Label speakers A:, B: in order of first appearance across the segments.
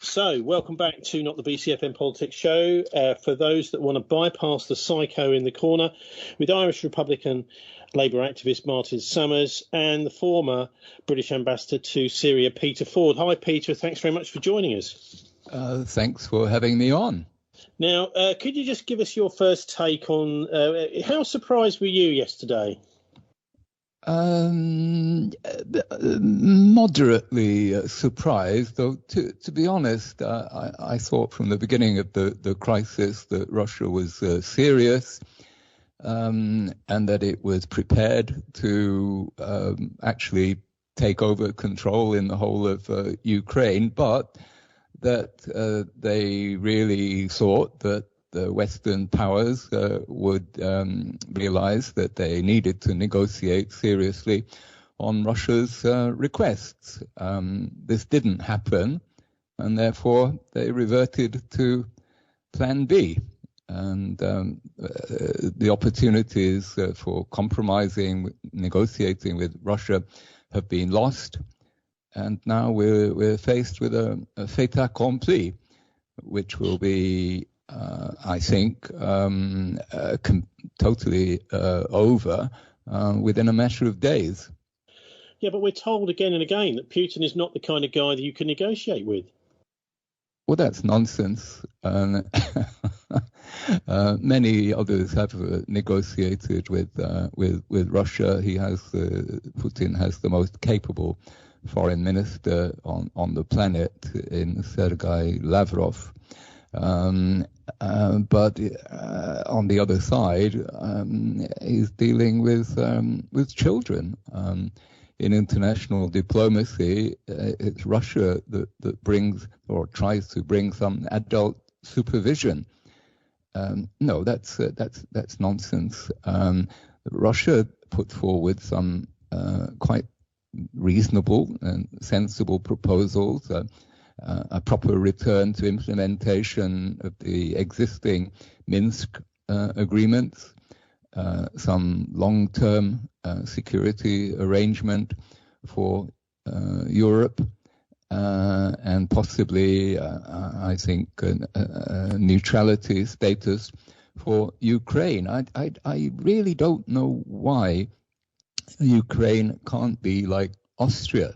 A: So, welcome back to Not the BCFM Politics Show. For those that want to bypass the psycho in the corner, with Irish Republican Labour activist Martin Summers and the former British ambassador to Syria, Peter Ford. Hi, Peter. Thanks very much for joining us.
B: Thanks for having me on.
A: Now, could you just give us your first take on how surprised were you yesterday?
B: Moderately surprised, though, to be honest, I thought from the beginning of the crisis that Russia was serious and that it was prepared to actually take over control in the whole of Ukraine, but that they really thought that the Western powers would realize that they needed to negotiate seriously on Russia's requests. This didn't happen, and therefore they reverted to Plan B. And the opportunities for compromising, negotiating with Russia have been lost. And now we're faced with a fait accompli, which will be I think, totally over within a matter of days.
A: Yeah, but we're told again and again that Putin is not the kind of guy that you can negotiate with.
B: Well, that's nonsense. Many others have negotiated with Russia. Putin has the most capable foreign minister on the planet in Sergei Lavrov. But on the other side, he's dealing with children. In international diplomacy, it's Russia that brings or tries to bring some adult supervision. No, that's nonsense. Russia put forward some quite reasonable and sensible proposals. A proper return to implementation of the existing Minsk agreements, some long-term security arrangement for Europe, and possibly, I think, a neutrality status for Ukraine. I really don't know why Ukraine can't be like Austria.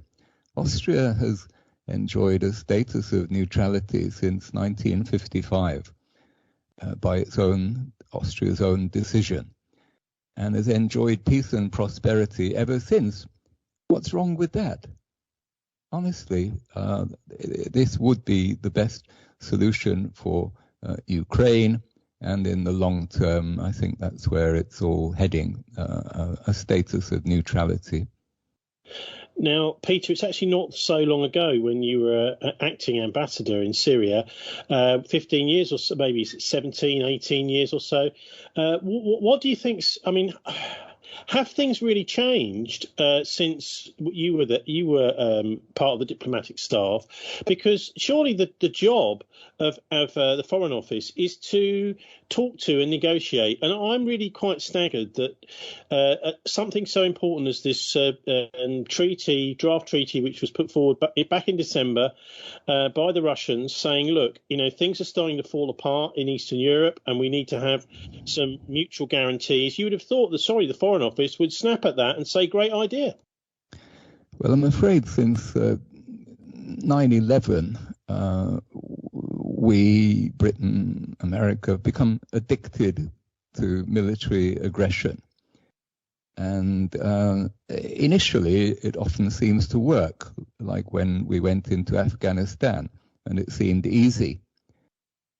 B: Austria has enjoyed a status of neutrality since 1955 by Austria's own decision, and has enjoyed peace and prosperity ever since. What's wrong with that? Honestly, this would be the best solution for Ukraine, and in the long term, I think that's where it's all heading, a status of neutrality.
A: Now, Peter, it's actually not so long ago when you were acting ambassador in Syria, 15 years or so, maybe 17, 18 years or so. What do you think? I mean, have things really changed since you were part of the diplomatic staff? Because surely the job of the Foreign Office is to talk to and negotiate. And I'm really quite staggered that something so important as this draft treaty, which was put forward back in December by the Russians, saying, look, things are starting to fall apart in Eastern Europe and we need to have some mutual guarantees. You would have thought the Foreign Office would snap at that and say, great idea.
B: Well, I'm afraid since 9/11, we, Britain, America, have become addicted to military aggression. And initially, it often seems to work, like when we went into Afghanistan, and it seemed easy.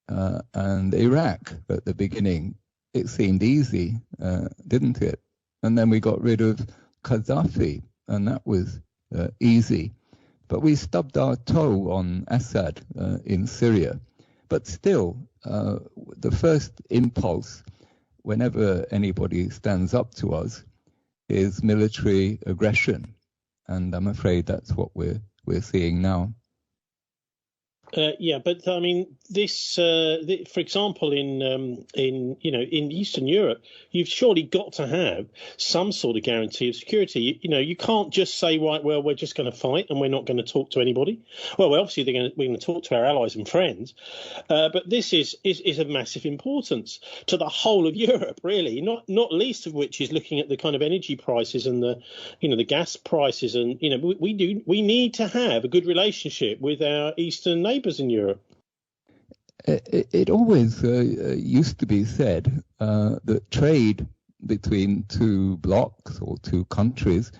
B: And Iraq, at the beginning, it seemed easy, didn't it? And then we got rid of Gaddafi, and that was easy. But we stubbed our toe on Assad in Syria. But still, the first impulse, whenever anybody stands up to us, is military aggression. And I'm afraid that's what we're seeing now.
A: Yeah, but I mean, this, for example, in Eastern Europe, you've surely got to have some sort of guarantee of security. You can't just say, right, well, we're just going to fight and we're not going to talk to anybody. Well, obviously we're going to talk to our allies and friends, but this is of massive importance to the whole of Europe, really. Not least of which is looking at the kind of energy prices and the gas prices, and we need to have a good relationship with our eastern neighbours in Europe.
B: It always used to be said that trade between two blocs or two countries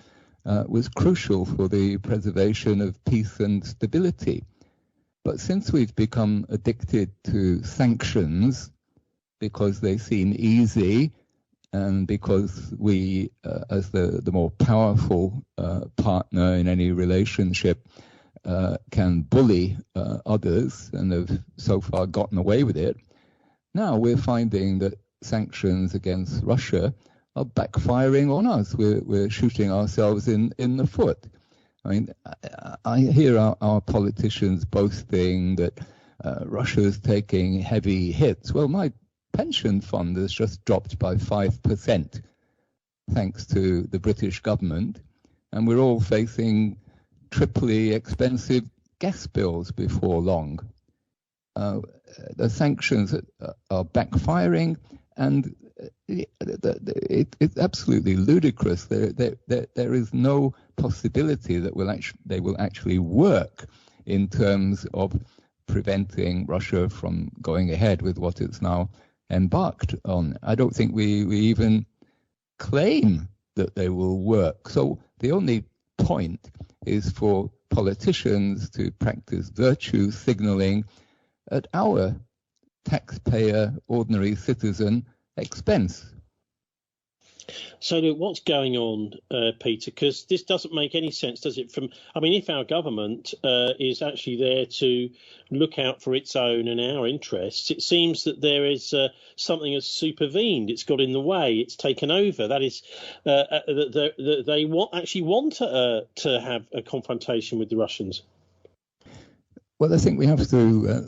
B: was crucial for the preservation of peace and stability. But since we've become addicted to sanctions because they seem easy and because we, as the more powerful partner in any relationship, can bully others and have so far gotten away with it. Now we're finding that sanctions against Russia are backfiring on us. We're shooting ourselves in the foot. I mean, I hear our politicians boasting that Russia's taking heavy hits. Well, my pension fund has just dropped by 5% thanks to the British government, and we're all facing triply expensive gas bills before long. The sanctions are backfiring, and it's absolutely ludicrous. There is no possibility that they will actually work in terms of preventing Russia from going ahead with what it's now embarked on. I don't think we even claim that they will work. So the only point is for politicians to practice virtue signaling at our taxpayer, ordinary citizen expense.
A: So what's going on, Peter? Because this doesn't make any sense, does it? If our government is actually there to look out for its own and our interests, it seems that there is something has supervened. It's got in the way. It's taken over. That is, they want to have a confrontation with the Russians.
B: Well, I think we have to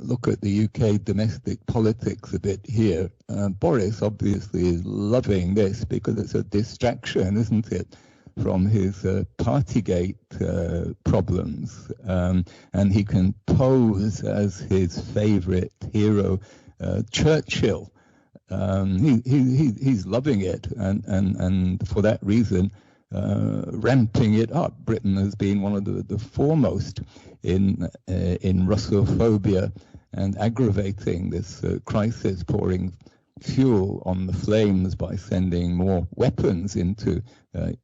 B: look at the UK domestic politics a bit here. Boris obviously is loving this because it's a distraction, isn't it, from his Partygate problems. And he can pose as his favourite hero, Churchill. He's loving it, and for that reason, ramping it up. Britain has been one of the foremost in Russophobia and aggravating this crisis, pouring fuel on the flames by sending more weapons into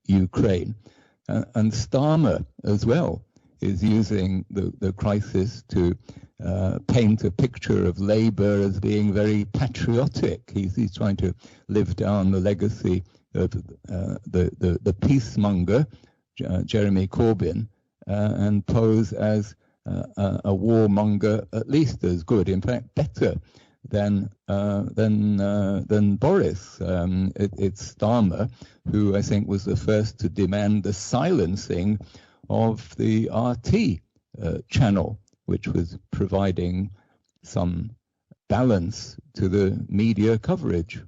B: Ukraine. And Starmer as well is using the crisis to paint a picture of Labour as being very patriotic. He's trying to live down the legacy of the peacemonger, Jeremy Corbyn, and pose as a warmonger at least as good, in fact better than Boris. It's Starmer who I think was the first to demand the silencing of the RT channel, which was providing some balance to the media coverage.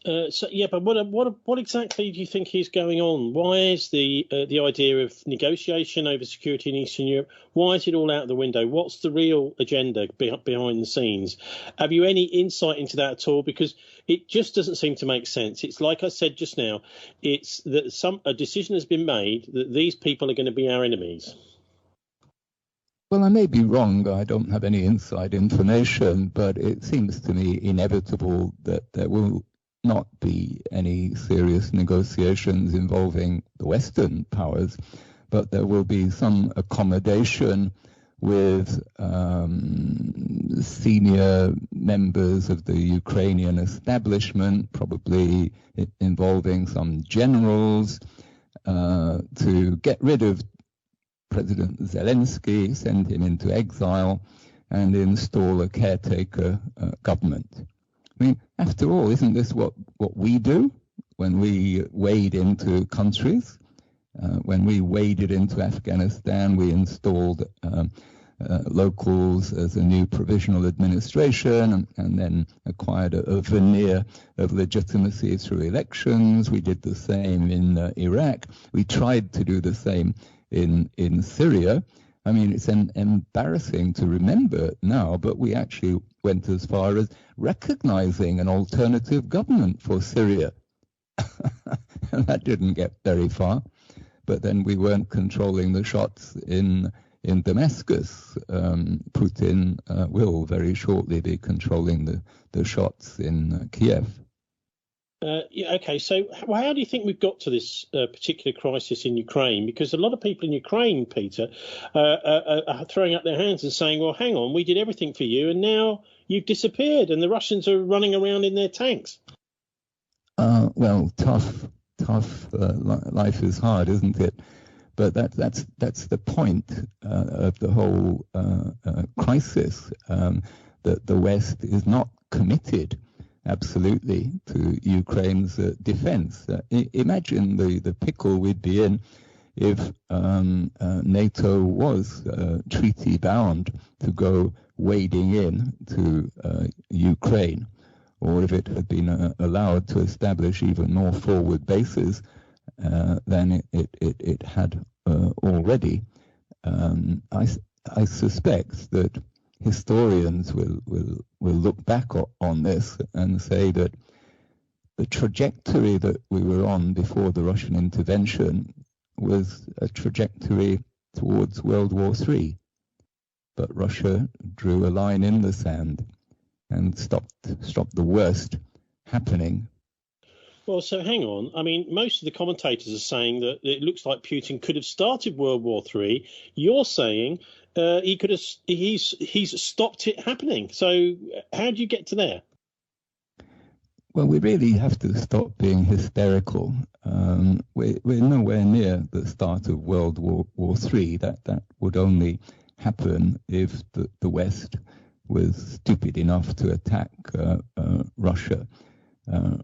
A: But what exactly do you think is going on? Why is the idea of negotiation over security in Eastern Europe? Why is it all out the window? What's the real agenda behind the scenes? Have you any insight into that at all? Because it just doesn't seem to make sense. It's like I said just now. It's that a decision has been made that these people are going to be our enemies.
B: Well, I may be wrong. I don't have any inside information, but it seems to me inevitable that there will not be any serious negotiations involving the Western powers, but there will be some accommodation with senior members of the Ukrainian establishment, probably involving some generals, to get rid of President Zelensky, send him into exile, and install a caretaker government. I mean, after all, isn't this what we do when we wade into countries? When we waded into Afghanistan, we installed locals as a new provisional administration, and then acquired a veneer of legitimacy through elections. We did the same in Iraq. We tried to do the same in Syria. I mean, it's embarrassing to remember now, but we actually went as far as recognizing an alternative government for Syria. And that didn't get very far. But then we weren't controlling the shots in Damascus. Putin will very shortly be controlling the shots in Kiev.
A: Yeah, okay, so how do you think we've got to this particular crisis in Ukraine? Because a lot of people in Ukraine, Peter, are throwing up their hands and saying, well, hang on, we did everything for you, and now you've disappeared, and the Russians are running around in their tanks.
B: Well, tough. Life is hard, isn't it? But that's the point of the whole crisis, that the West is not committed absolutely to Ukraine's defense. Imagine the pickle we'd be in if NATO was treaty bound to go wading in to Ukraine, or if it had been allowed to establish even more forward bases than it had already. I suspect that historians will look back on this and say that the trajectory that we were on before the Russian intervention was a trajectory towards World War III. But Russia drew a line in the sand and stopped the worst happening.
A: Well, so hang on. I mean, most of the commentators are saying that it looks like Putin could have started World War III. You're saying he could have. He's stopped it happening. So how do you get to there?
B: Well, we really have to stop being hysterical. We're nowhere near the start of World War III. That would only happen if the West was stupid enough to attack Russia.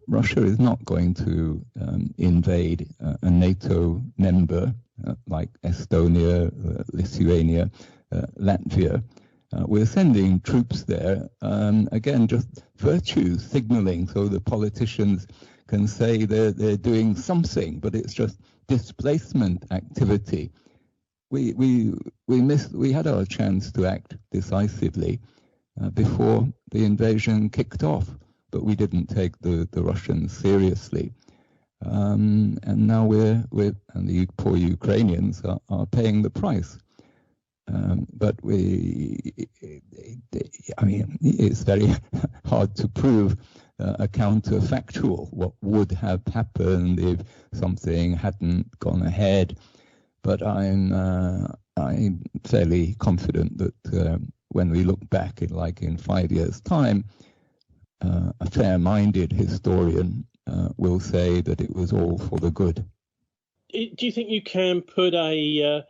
B: Russia is not going to invade a NATO member like Estonia, Lithuania, Latvia. We're sending troops there, again, just virtue signaling so the politicians can say they're doing something, but it's just displacement activity. We had our chance to act decisively before the invasion kicked off, but we didn't take the Russians seriously. And now we're and the poor Ukrainians are paying the price. But it's very hard to prove a counterfactual, what would have happened if something hadn't gone ahead. But I'm fairly confident that when we look back in 5 years' time, a fair-minded historian will say that it was all for the good.
A: Do you think you can put a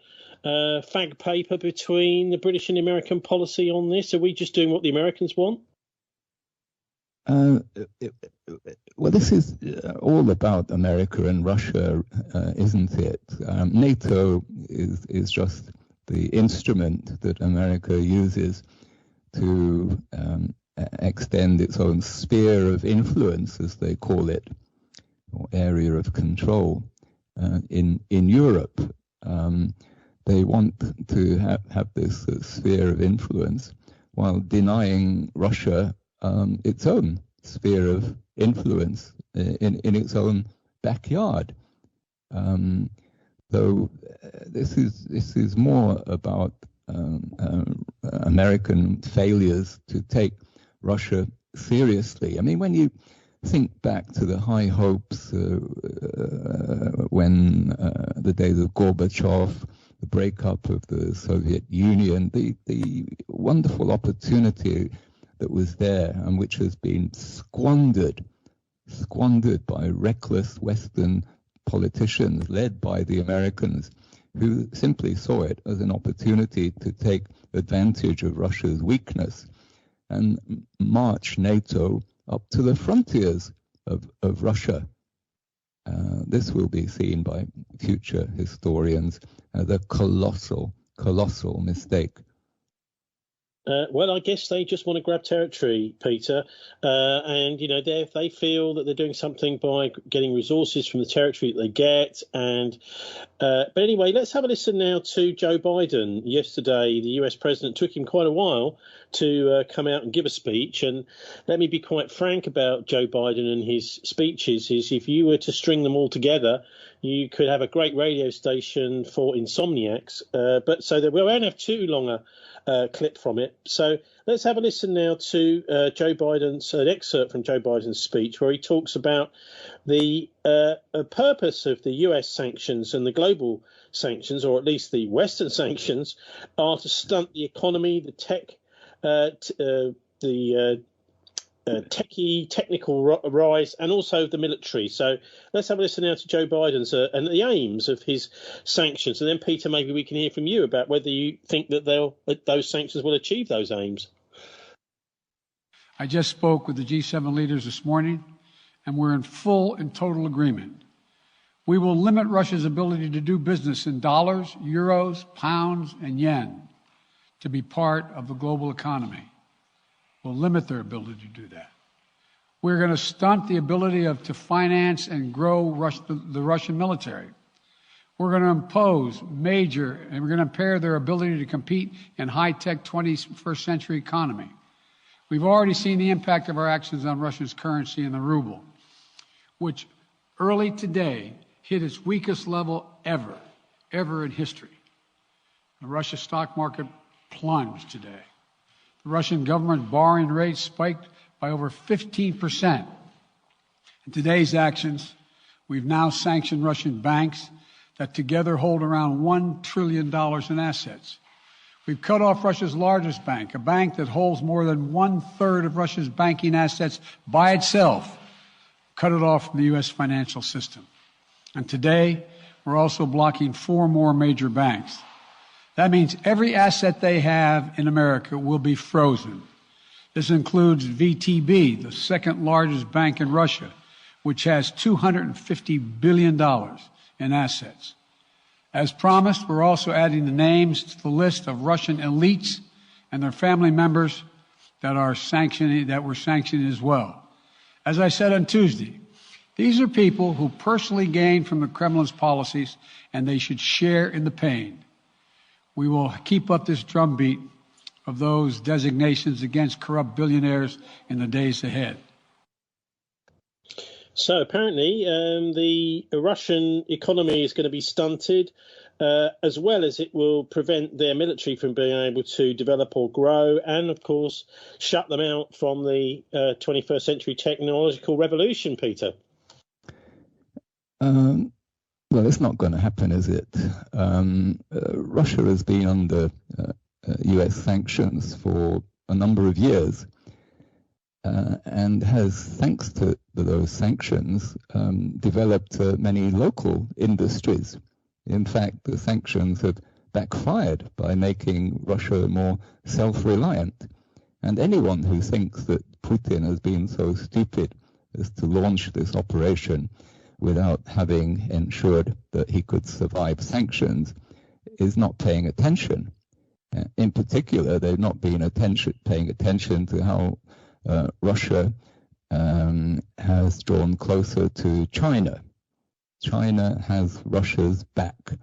A: fag paper between the British and American policy on this? Are we just doing what the Americans want?
B: Well, this is all about America and Russia, isn't it? NATO is just the instrument that America uses to extend its own sphere of influence, as they call it, or area of control in Europe. They want to have this sphere of influence while denying Russia its own sphere of influence in its own backyard. So this is more about American failures to take Russia seriously. I mean, when you think back to the high hopes when the days of Gorbachev, the breakup of the Soviet Union, the wonderful opportunity that was there and which has been squandered by reckless Western politicians led by the Americans, who simply saw it as an opportunity to take advantage of Russia's weakness and march NATO up to the frontiers of Russia. This will be seen by future historians as a colossal mistake.
A: Well, I guess they just want to grab territory, Peter, and they feel that they're doing something by getting resources from the territory that they get. And but anyway, let's have a listen now to Joe Biden. Yesterday, the US president took him quite a while to come out and give a speech. And let me be quite frank about Joe Biden and his speeches: is if you were to string them all together, you could have a great radio station for insomniacs. But so we won't have too long a clip from it. So let's have a listen now to Joe Biden's an excerpt from Joe Biden's speech, where he talks about the purpose of the US sanctions and the global sanctions, or at least the Western sanctions, are to stunt the economy, the tech, technical rise, and also the military. So let's have a listen now to Joe Biden's and the aims of his sanctions. And then, Peter, maybe we can hear from you about whether you think that those sanctions will achieve those aims.
C: I just spoke with the G7 leaders this morning, and we're in full and total agreement. We will limit Russia's ability to do business in dollars, euros, pounds, and yen to be part of the global economy. Will limit their ability to do that. We're going to stunt the ability to finance and grow the Russian military. We're going to impose and we're going to impair their ability to compete in high-tech 21st century economy. We've already seen the impact of our actions on Russia's currency and the ruble, which early today hit its weakest level ever in history. The Russia stock market plunged today. The Russian government borrowing rate spiked by over 15%. In today's actions, we've now sanctioned Russian banks that together hold around $1 trillion in assets. We've cut off Russia's largest bank, a bank that holds more than 1/3 of Russia's banking assets by itself, cut it off from the U.S. financial system. And today, we're also blocking 4 more major banks. That means every asset they have in America will be frozen. This includes VTB, the second largest bank in Russia, which has $250 billion in assets. As promised, we're also adding the names to the list of Russian elites and their family members that we're sanctioning as well. As I said on Tuesday, these are people who personally gain from the Kremlin's policies, and they should share in the pain. We will keep up this drumbeat of those designations against corrupt billionaires in the days ahead.
A: So apparently the Russian economy is going to be stunted, as well as it will prevent their military from being able to develop or grow, and, of course, shut them out from the 21st century technological revolution, Peter.
B: Well, it's not going to happen, is it? Russia has been under US sanctions for a number of years and has, thanks to those sanctions, developed many local industries. In fact, the sanctions have backfired by making Russia more self-reliant. And anyone who thinks that Putin has been so stupid as to launch this operation without having ensured that he could survive sanctions is not paying attention. In particular, they've not been paying attention to how Russia has drawn closer to China. China has Russia's back,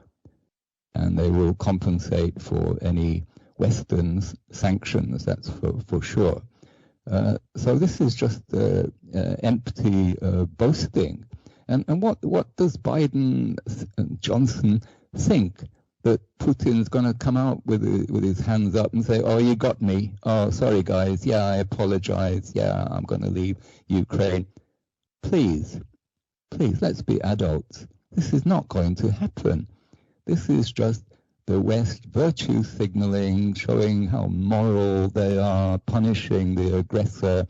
B: and they will compensate for any Western sanctions, that's for sure. So this is just empty boasting. And what does Biden and Johnson think? That Putin's going to come out with his hands up and say, "Oh, you got me. Oh, sorry, guys. Yeah, I apologize. Yeah, I'm going to leave Ukraine." Please, let's be adults. This is not going to happen. This is just the West virtue signaling, showing how moral they are, punishing the aggressor.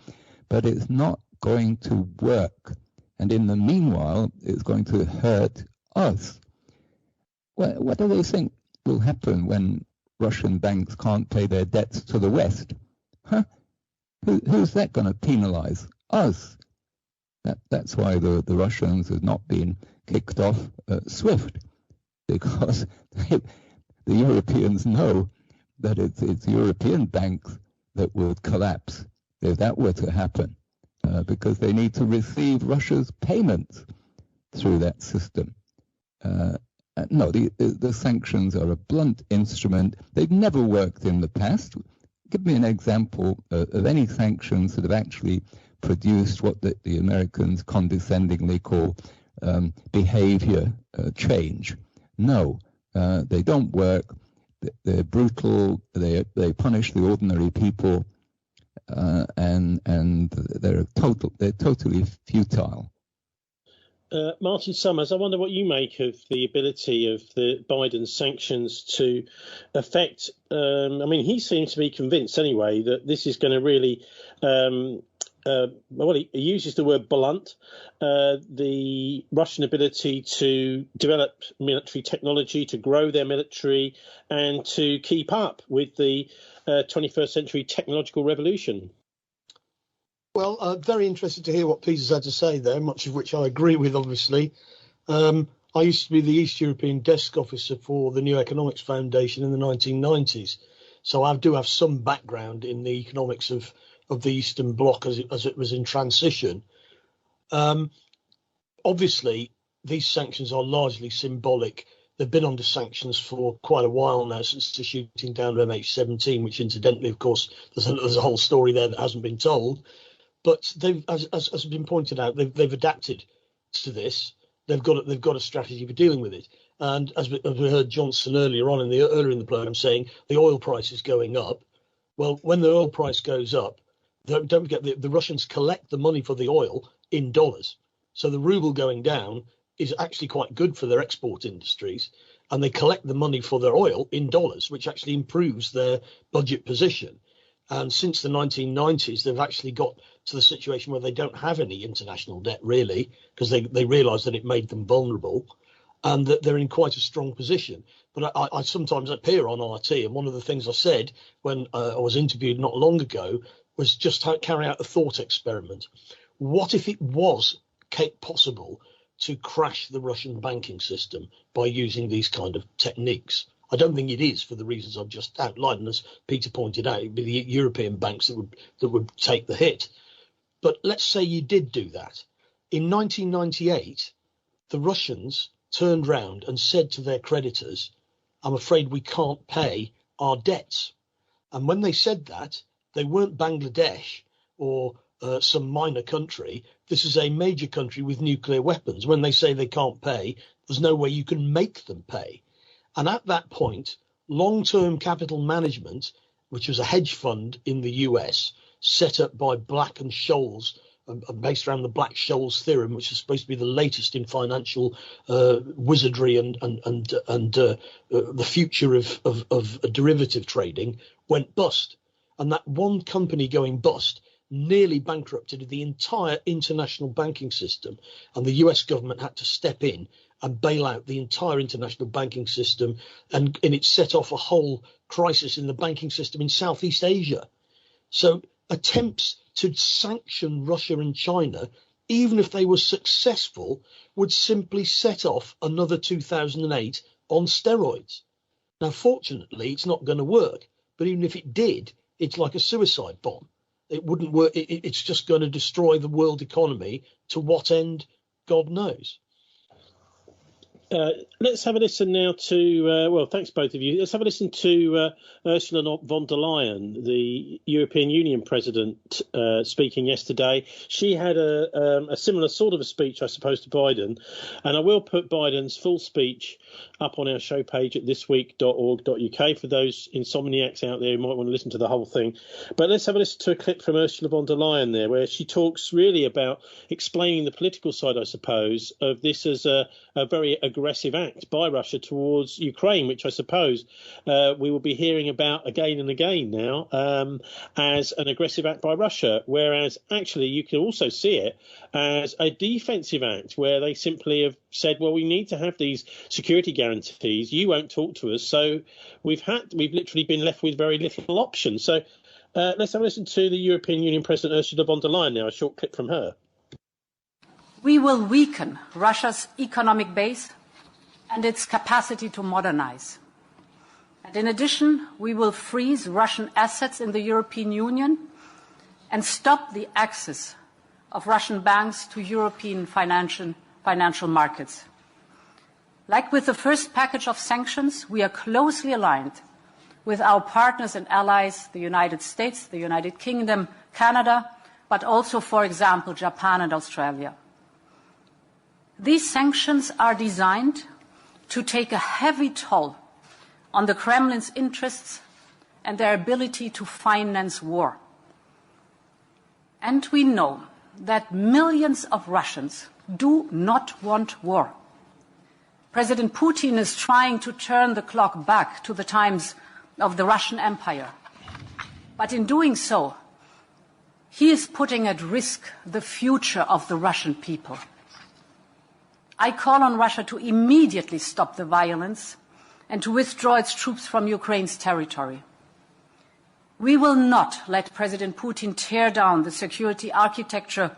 B: But it's not going to work. And in the meanwhile, it's going to hurt us. What do they think will happen when Russian banks can't pay their debts to the West? Huh? Who's that going to penalize? Us. That's why the Russians have not been kicked off SWIFT, because the Europeans know that it's European banks that would collapse if that were to happen, because they need to receive Russia's payments through that system. No, the sanctions are a blunt instrument. They've never worked in the past. Give me an example of any sanctions that have actually produced what the Americans condescendingly call behavior change. No, they don't work. They're brutal. They punish the ordinary people, and they're totally futile.
A: Martin Summers, I wonder what you make of the ability of the Biden sanctions to affect. He seems to be convinced anyway that this is going to really. He uses the word blunt. The Russian ability to develop military technology, to grow their military, and to keep up with the 21st century technological revolution.
D: Well, very interested to hear what Peter's had to say there, much of which I agree with, obviously. I used to be the East European desk officer for the New Economics Foundation in the 1990s. So I do have some background in the economics of the Eastern Bloc as it was in transition. Obviously, these sanctions are largely symbolic. They've been under sanctions for quite a while now, since the shooting down of MH17, which incidentally, of course, there's a whole story there that hasn't been told. But they've, as has been pointed out, they've adapted to this. They've got a strategy for dealing with it. And as we heard Johnson earlier in the programme saying the oil price is going up. Well, when the oil price goes up, don't forget the Russians collect the money for the oil in dollars. So the ruble going down is actually quite good for their export industries, and they collect the money for their oil in dollars, which actually improves their budget position. And since the 1990s, they've actually got to the situation where they don't have any international debt, really, because they realised that it made them vulnerable, and that they're in quite a strong position. But I sometimes appear on RT, and one of the things I said when I was interviewed not long ago was just carry out a thought experiment. What if it was possible to crash the Russian banking system by using these kind of techniques? I don't think it is, for the reasons I've just outlined. And as Peter pointed out, it'd be the European banks that would take the hit. But let's say you did do that. In 1998, the Russians turned round and said to their creditors, "I'm afraid we can't pay our debts." And when they said that, they weren't Bangladesh or some minor country. This is a major country with nuclear weapons. When they say they can't pay, there's no way you can make them pay. And at that point, long-term capital management, which was a hedge fund in the US, set up by Black and Scholes, based around the Black-Scholes theorem, which is supposed to be the latest in financial wizardry and the future of derivative trading, went bust. And that one company going bust nearly bankrupted the entire international banking system. And the US government had to step in and bail out the entire international banking system. And it set off a whole crisis in the banking system in Southeast Asia. So attempts to sanction Russia and China, even if they were successful, would simply set off another 2008 on steroids. Now, fortunately, it's not going to work. But even if it did, it's like a suicide bomb. It wouldn't work. It's just going to destroy the world economy. To what end, God knows.
A: Let's have a listen now to, thanks both of you. Let's have a listen to Ursula von der Leyen, the European Union president, speaking yesterday. She had a similar sort of a speech, I suppose, to Biden. And I will put Biden's full speech up on our show page at thisweek.org.uk for those insomniacs out there who might want to listen to the whole thing. But let's have a listen to a clip from Ursula von der Leyen there, where she talks really about explaining the political side, I suppose, of this as a very aggressive act by Russia towards Ukraine, which I suppose we will be hearing about again and again now as an aggressive act by Russia, whereas actually you can also see it as a defensive act where they simply have said, well, we need to have these security guarantees. You won't talk to us. So we've literally been left with very little option. So let's have a listen to the European Union President Ursula von der Leyen now, a short clip from her.
E: We will weaken Russia's economic base and its capacity to modernize. And in addition, we will freeze Russian assets in the European Union and stop the access of Russian banks to European financial markets. Like with the first package of sanctions, we are closely aligned with our partners and allies, the United States, the United Kingdom, Canada, but also, for example, Japan and Australia. These sanctions are designed to take a heavy toll on the Kremlin's interests and their ability to finance war. And we know that millions of Russians do not want war. President Putin is trying to turn the clock back to the times of the Russian Empire. But in doing so, he is putting at risk the future of the Russian people. I call on Russia to immediately stop the violence and to withdraw its troops from Ukraine's territory. We will not let President Putin tear down the security architecture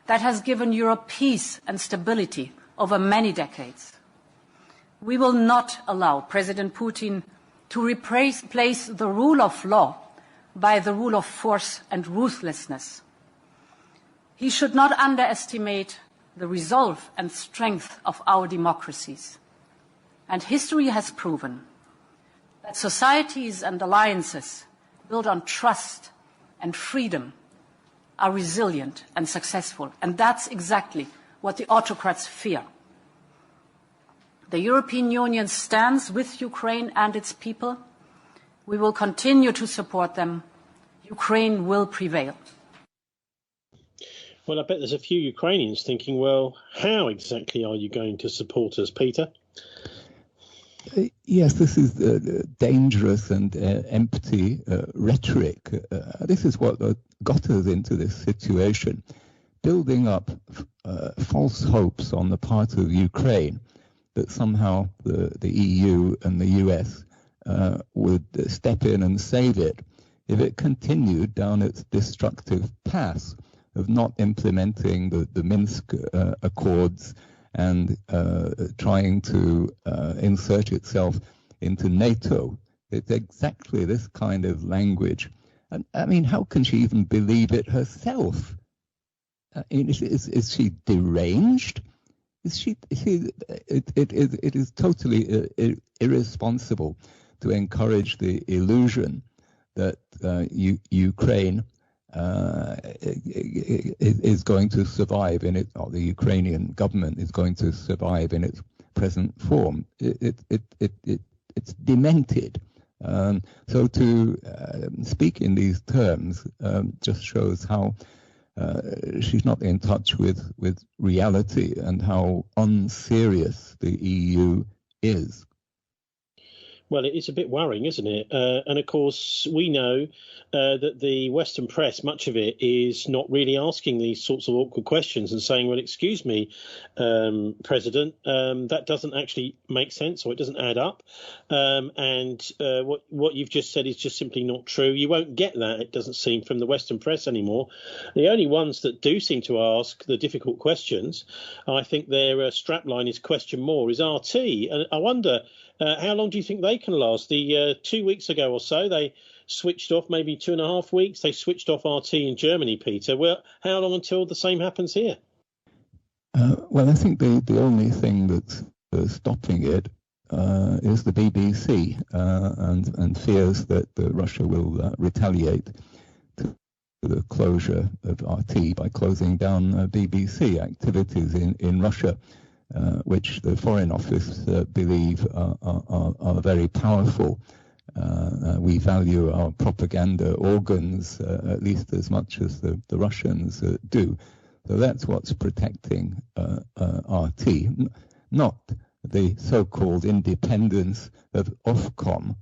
E: that has given Europe peace and stability over many decades. We will not allow President Putin to replace the rule of law by the rule of force and ruthlessness. He should not underestimate the resolve and strength of our democracies. And history has proven that societies and alliances built on trust and freedom are resilient and successful. And that's exactly what the autocrats fear. The European Union stands with Ukraine and its people. We will continue to support them. Ukraine will prevail.
A: Well, I bet there's a few Ukrainians thinking, well, how exactly are you going to support us, Peter?
B: Yes, this is dangerous and empty rhetoric. This is what got us into this situation, building up false hopes on the part of Ukraine that somehow the EU and the US would step in and save it if it continued down its destructive path of not implementing the Minsk Accords and trying to insert itself into NATO. It's exactly this kind of language. And I mean, how can she even believe it herself? Is she deranged? It is totally irresponsible to encourage the illusion that Ukraine is going to survive in it, or the Ukrainian government is going to survive in its present form. It's demented. So to speak in these terms just shows how she's not in touch with reality and how unserious the EU is.
A: Well, it is a bit worrying, isn't it? And of course, we know that the Western press, much of it, is not really asking these sorts of awkward questions and saying, well, excuse me, President, that doesn't actually make sense, or it doesn't add up. And what you've just said is just simply not true. You won't get that, it doesn't seem, from the Western press anymore. The only ones that do seem to ask the difficult questions, I think their strapline is question more, is RT. And I wonder, how long do you think they can last? 2 weeks ago or so, they switched off, maybe 2.5 weeks, they switched off RT in Germany, Peter. Well, how long until the same happens here?
B: Well, I think the only thing that's stopping it is the BBC and fears that Russia will retaliate to the closure of RT by closing down BBC activities in Russia. Which the Foreign Office believe are very powerful. We value our propaganda organs at least as much as the Russians do. So that's what's protecting RT, not the so-called independence of Ofcom,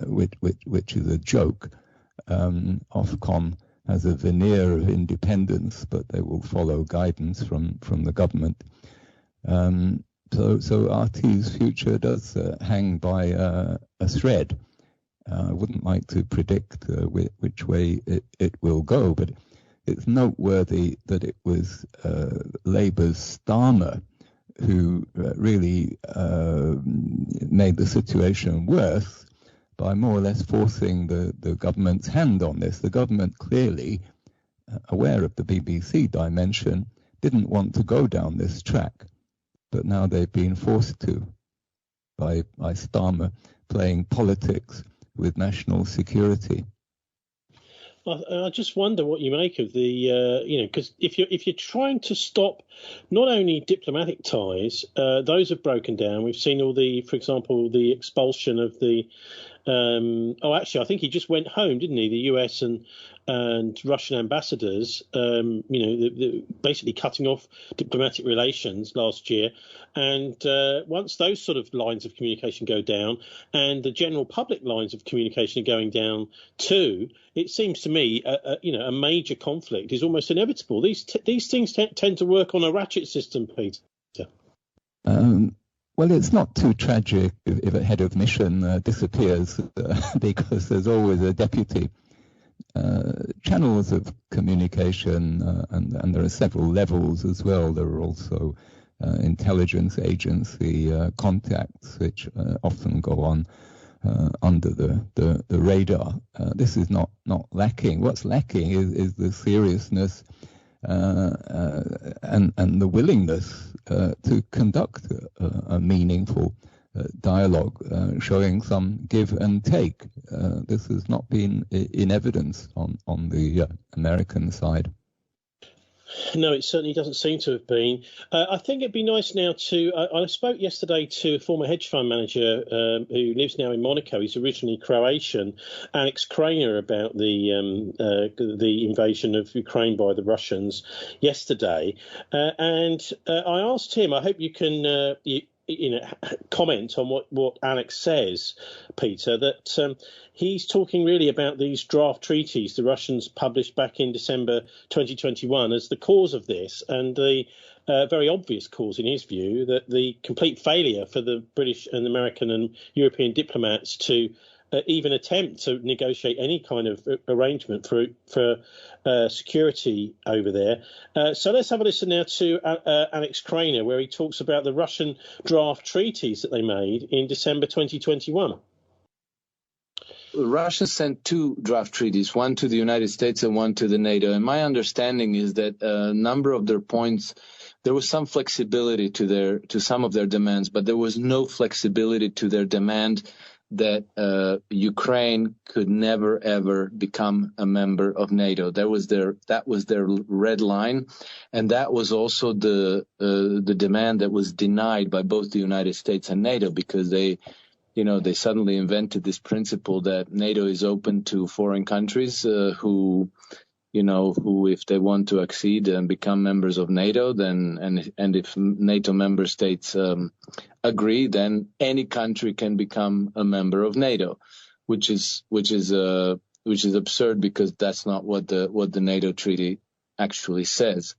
B: which is a joke. Ofcom has a veneer of independence, but they will follow guidance from the government. So RT's future does hang by a thread. I wouldn't like to predict which way it will go, but it's noteworthy that it was Labour's Starmer who really made the situation worse by more or less forcing the government's hand on this. The government clearly, aware of the BBC dimension, didn't want to go down this track, but now they've been forced to by Starmer playing politics with national security.
A: I just wonder what you make of the, because if you're trying to stop not only diplomatic ties, those have broken down. We've seen for example, the expulsion of the. I think he just went home, didn't he? The US and Russian ambassadors, basically cutting off diplomatic relations last year. And once those sort of lines of communication go down and the general public lines of communication are going down too, it seems to me, a major conflict is almost inevitable. These things tend to work on a ratchet system, Peter.
B: Well, it's not too tragic if a head of mission disappears because there's always a deputy. Channels of communication, and there are several levels as well. There are also intelligence agency contacts, which often go on under the radar. This is not lacking. What's lacking is the seriousness and the willingness to conduct a meaningful dialogue, showing some give and take. This has not been in evidence on the American side.
A: No, it certainly doesn't seem to have been. I think it'd be nice now to. I spoke yesterday to a former hedge fund manager who lives now in Monaco. He's originally Croatian, Alex Krainer, about the invasion of Ukraine by the Russians yesterday, and I asked him. I hope you can. Comment on what Alex says, Peter, that he's talking really about these draft treaties the Russians published back in December 2021 as the cause of this, and the very obvious cause, in his view, that the complete failure for the British and American and European diplomats to even attempt to negotiate any kind of arrangement for security over there. So let's have a listen now to Alex Krainer, where he talks about the Russian draft treaties that they made in December 2021.
F: Russia sent two draft treaties, one to the United States and one to the NATO. And my understanding is that a number of their points, there was some flexibility to some of their demands, but there was no flexibility to their demand that Ukraine could never ever become a member of NATO. That was their red line, and that was also the demand that was denied by both the United States and NATO, because they suddenly invented this principle that NATO is open to foreign countries who if they want to accede and become members of NATO, then and if NATO member states agree, then any country can become a member of NATO, which is absurd, because that's not what the NATO treaty actually says.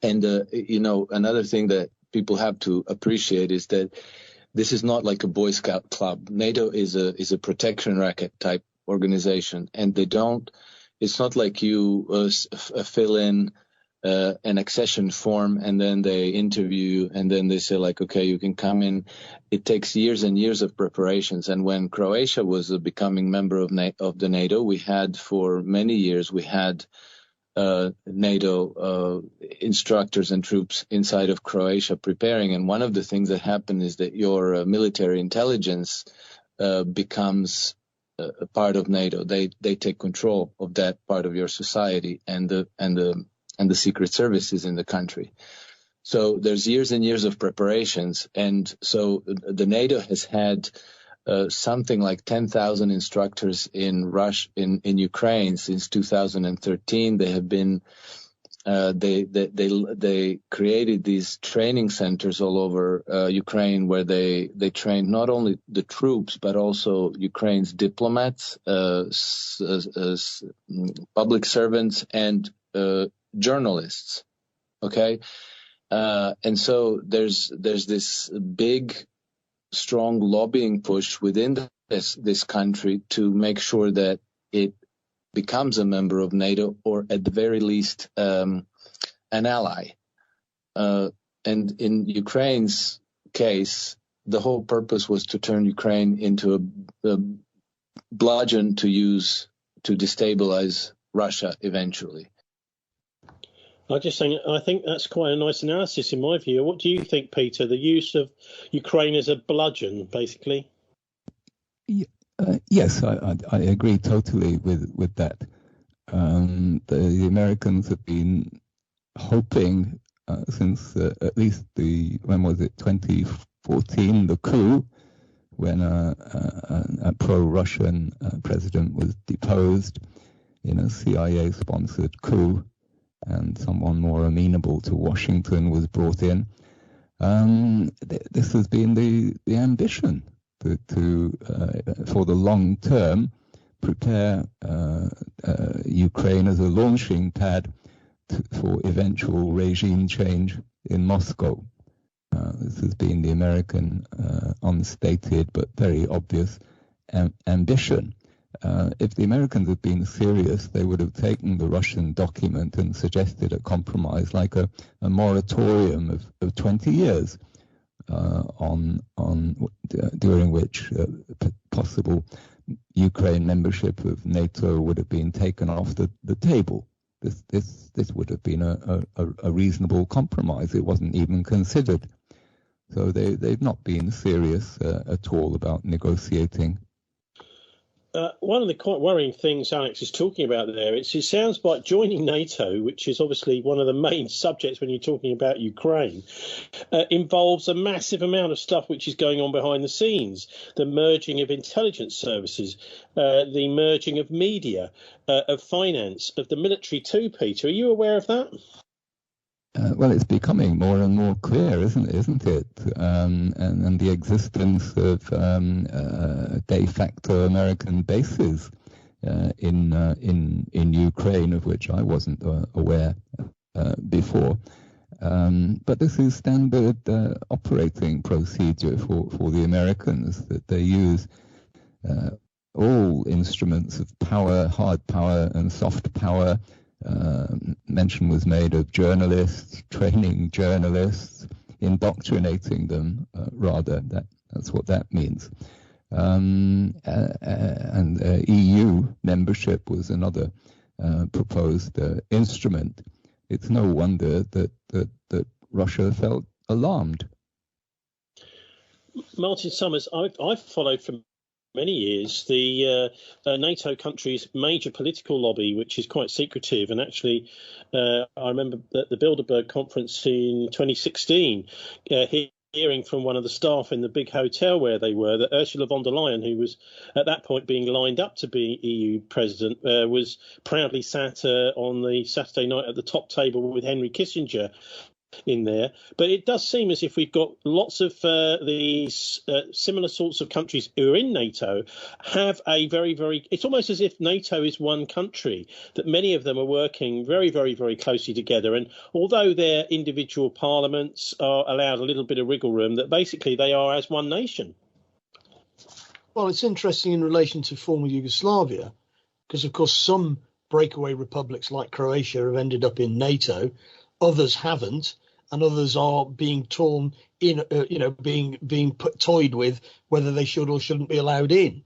F: And another thing that people have to appreciate is that this is not like a Boy Scout club. NATO is a protection racket type organization, and they don't. It's not like you fill in an accession form and then they interview you and then they say, like, okay, you can come in. It takes years and years of preparations. And when Croatia was becoming member of the NATO, we had for many years, NATO instructors and troops inside of Croatia preparing. And one of the things that happened is that your military intelligence becomes a part of NATO. They take control of that part of your society and the secret services in the country. So there's years and years of preparations, and so the NATO has had something like 10,000 instructors in Ukraine since 2013. They have been they created these training centers all over Ukraine, where they trained not only the troops but also Ukraine's diplomats, public servants, and journalists. Okay, and so there's this big, strong lobbying push within this country to make sure that it becomes a member of NATO, or at the very least an ally. And in Ukraine's case, the whole purpose was to turn Ukraine into a bludgeon to use to destabilize Russia eventually.
A: I think that's quite a nice analysis in my view. What do you think, Peter? The use of Ukraine as a bludgeon, basically?
B: Yes, I agree totally with that. The Americans have been hoping since at least 2014, the coup, when a pro-Russian president was deposed in a CIA-sponsored coup, and someone more amenable to Washington was brought in. This has been the ambition to for the long term, prepare Ukraine as a launching pad for eventual regime change in Moscow. This has been the American unstated but very obvious ambition. If the Americans had been serious, they would have taken the Russian document and suggested a compromise, like a moratorium of 20 years during which possible Ukraine membership of NATO would have been taken off the table. This would have been a reasonable compromise. It wasn't even considered. So they've not been serious at all about negotiating.
A: One of the quite worrying things Alex is talking about there, it sounds like joining NATO, which is obviously one of the main subjects when you're talking about Ukraine, involves a massive amount of stuff which is going on behind the scenes. The merging of intelligence services, the merging of media, of finance, of the military too, Peter. Are you aware of that?
B: Well, it's becoming more and more clear, isn't it? And the existence of de facto American bases in Ukraine, of which I wasn't aware before. But this is standard operating procedure for the Americans, that they use all instruments of power, hard power and soft power. Mention was made of journalists, training journalists, indoctrinating them, rather. That's what that means. And EU membership was another proposed instrument. It's no wonder that Russia felt alarmed.
A: Martin Summers, I've followed for many years the NATO countries' major political lobby, which is quite secretive. And actually, I remember at the Bilderberg conference in 2016, hearing from one of the staff in the big hotel where they were that Ursula von der Leyen, who was at that point being lined up to be EU president, was proudly sat on the Saturday night at the top table with Henry Kissinger in there. But it does seem as if we've got lots of these similar sorts of countries who are in NATO have a very, very, it's almost as if NATO is one country, that many of them are working very, very, very closely together. And although their individual parliaments are allowed a little bit of wriggle room, that basically they are as one nation.
D: Well, it's interesting in relation to former Yugoslavia, because of course some breakaway republics like Croatia have ended up in NATO, others haven't, and others are being torn in, being toyed with whether they should or shouldn't be allowed in.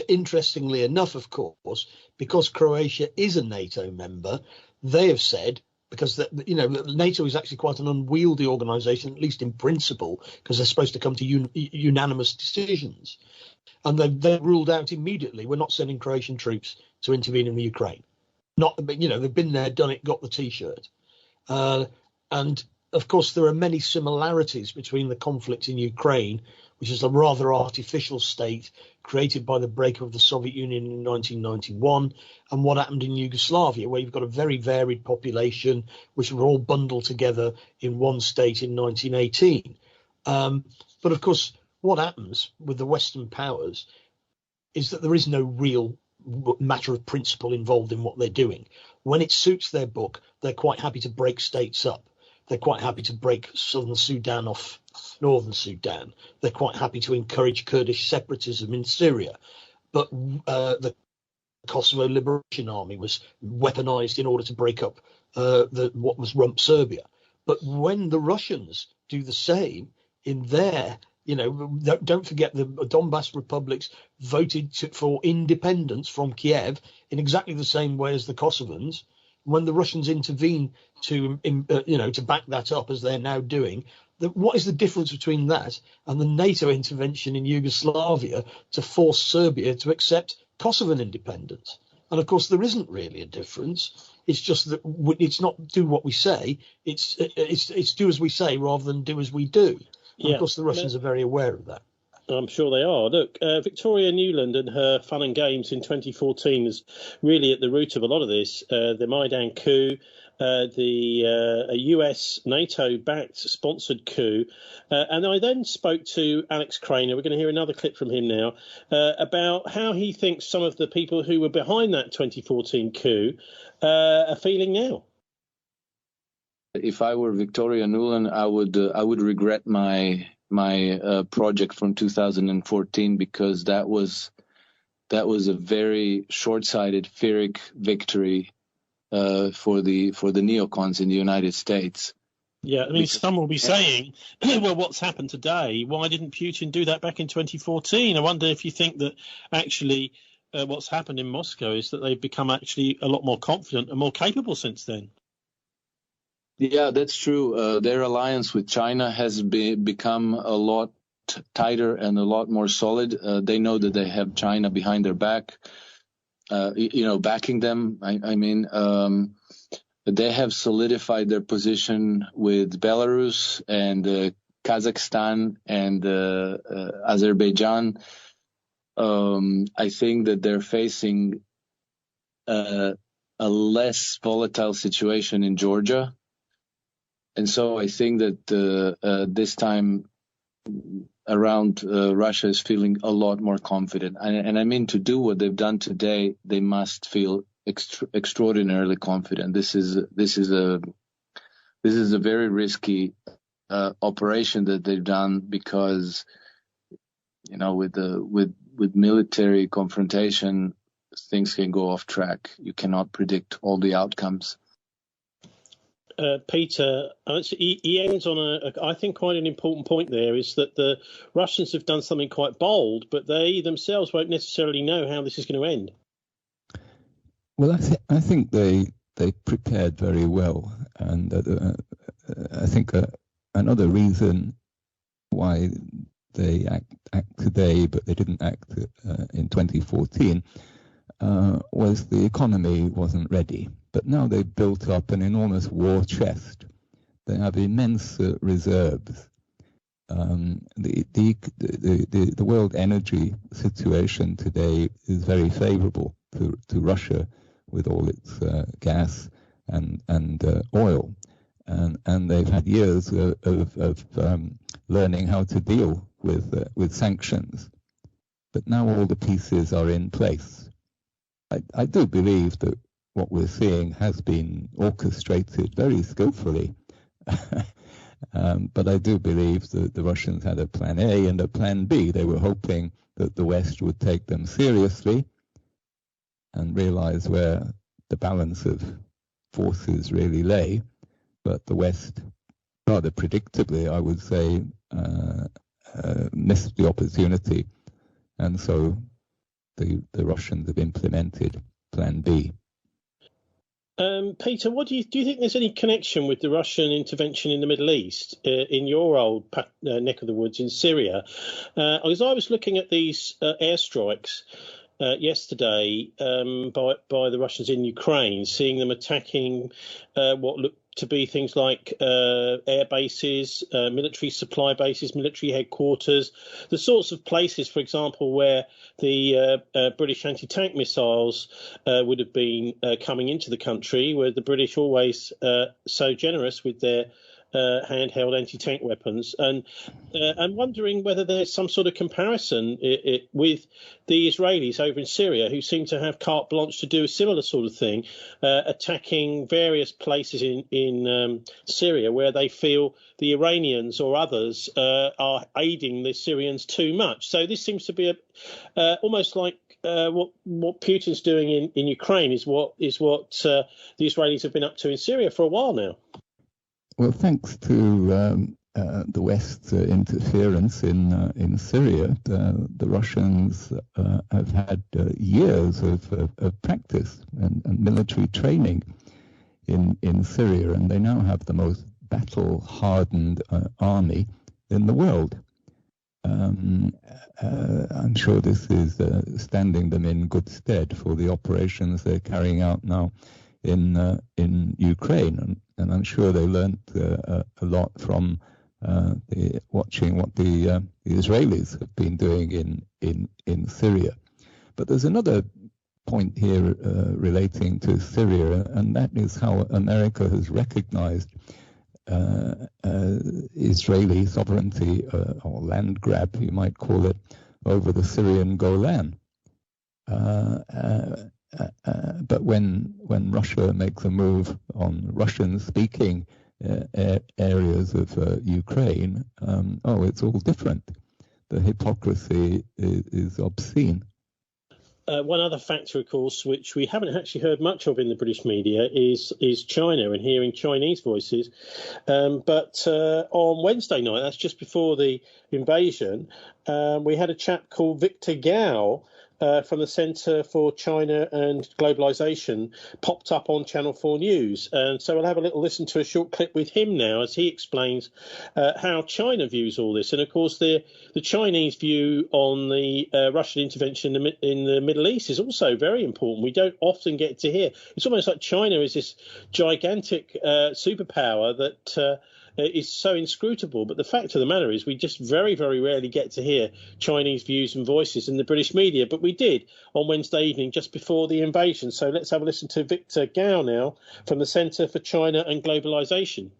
D: Interestingly enough, of course, because Croatia is a NATO member, they have said, because NATO is actually quite an unwieldy organisation, at least in principle, because they're supposed to come to unanimous decisions, and they've ruled out immediately, we're not sending Croatian troops to intervene in the Ukraine. They've been there, done it, got the T-shirt. And of course, there are many similarities between the conflict in Ukraine, which is a rather artificial state created by the breakup of the Soviet Union in 1991, and what happened in Yugoslavia, where you've got a very varied population, which were all bundled together in one state in 1918. But of course, what happens with the Western powers is that there is no real matter of principle involved in what they're doing. When it suits their book, they're quite happy to break states up. They're quite happy to break southern Sudan off northern Sudan. They're quite happy to encourage Kurdish separatism in Syria. But the Kosovo Liberation Army was weaponized in order to break up what was Rump Serbia. But when the Russians do the same in their Don't forget the Donbass republics voted for independence from Kiev in exactly the same way as the Kosovans. When the Russians intervene to back that up, as they're now doing, what is the difference between that and the NATO intervention in Yugoslavia to force Serbia to accept Kosovan independence? And of course, there isn't really a difference. It's just that it's not do what we say. It's do as we say rather than do as we do. And of course, the Russians are very aware of that.
A: I'm sure they are. Look, Victoria Nuland and her fun and games in 2014 is really at the root of a lot of this. The Maidan coup, the US NATO-backed sponsored coup. And I then spoke to Alex Craner, we're going to hear another clip from him now, about how he thinks some of the people who were behind that 2014 coup are feeling now.
F: If I were Victoria Nuland, I would regret my project from 2014, because that was a very short-sighted Pyrrhic victory for the neocons in the United States.
A: Yeah, I mean, some will be saying, well, what's happened today? Why didn't Putin do that back in 2014? I wonder if you think that actually what's happened in Moscow is that they've become actually a lot more confident and more capable since then.
F: Yeah, that's true. Their alliance with China has become a lot tighter and a lot more solid. They know that they have China behind their back, backing them. I mean, they have solidified their position with Belarus and Kazakhstan and Azerbaijan. I think that they're facing a less volatile situation in Georgia. And so I think that this time around, Russia is feeling a lot more confident. And I mean, to do what they've done today, they must feel extraordinarily confident. This is a very risky operation that they've done, because with military confrontation, things can go off track. You cannot predict all the outcomes.
A: Peter, he ends on I think quite an important point there, is that the Russians have done something quite bold, but they themselves won't necessarily know how this is going to end.
B: Well, I think they prepared very well, and I think another reason why they act today, but they didn't act in 2014, was the economy wasn't ready. But now they've built up an enormous war chest. They have immense reserves. The world energy situation today is very favorable to Russia, with all its gas and oil, and they've had years of learning how to deal with sanctions. But now all the pieces are in place. I do believe that what we're seeing has been orchestrated very skillfully. But I do believe that the Russians had a plan A and a plan B. They were hoping that the West would take them seriously and realize where the balance of forces really lay. But the West, rather predictably, I would say, missed the opportunity. And so the Russians have implemented plan B.
A: Peter, what do you think there's any connection with the Russian intervention in the Middle East, in your old neck of the woods in Syria? As I was looking at these airstrikes yesterday by the Russians in Ukraine, seeing them attacking what looked to be things like air bases, military supply bases, military headquarters, the sorts of places, for example, where the British anti-tank missiles would have been coming into the country, where the British always so generous with their handheld anti-tank weapons, and I'm wondering whether there's some sort of comparison with the Israelis over in Syria, who seem to have carte blanche to do a similar sort of thing, attacking various places in Syria where they feel the Iranians or others are aiding the Syrians too much. So this seems to be almost like what Putin's doing in Ukraine is what the Israelis have been up to in Syria for a while now.
B: Well, thanks to the West's interference in Syria, the Russians have had years of practice and military training in Syria, and they now have the most battle-hardened army in the world. I'm sure this is standing them in good stead for the operations they're carrying out now in Ukraine, and I'm sure they learnt a lot from watching what the Israelis have been doing in Syria. But there's another point here relating to Syria, and that is how America has recognized Israeli sovereignty, or land grab, you might call it, over the Syrian Golan. But when Russia makes a move on Russian-speaking areas of Ukraine, it's all different. The hypocrisy is obscene.
A: One other factor, of course, which we haven't actually heard much of in the British media is China and hearing Chinese voices. But on Wednesday night, that's just before the invasion, we had a chap called Victor Gao from the Centre for China and Globalisation popped up on Channel 4 News. And so we'll have a little listen to a short clip with him now as he explains how China views all this. And, of course, the Chinese view on the Russian intervention in the Middle East is also very important. We don't often get to hear. It's almost like China is this gigantic superpower that is so inscrutable. But the fact of the matter is we just very, very rarely get to hear Chinese views and voices in the British media. But we did on Wednesday evening, just before the invasion. So let's have a listen to Victor Gao now from the Centre for China and Globalisation.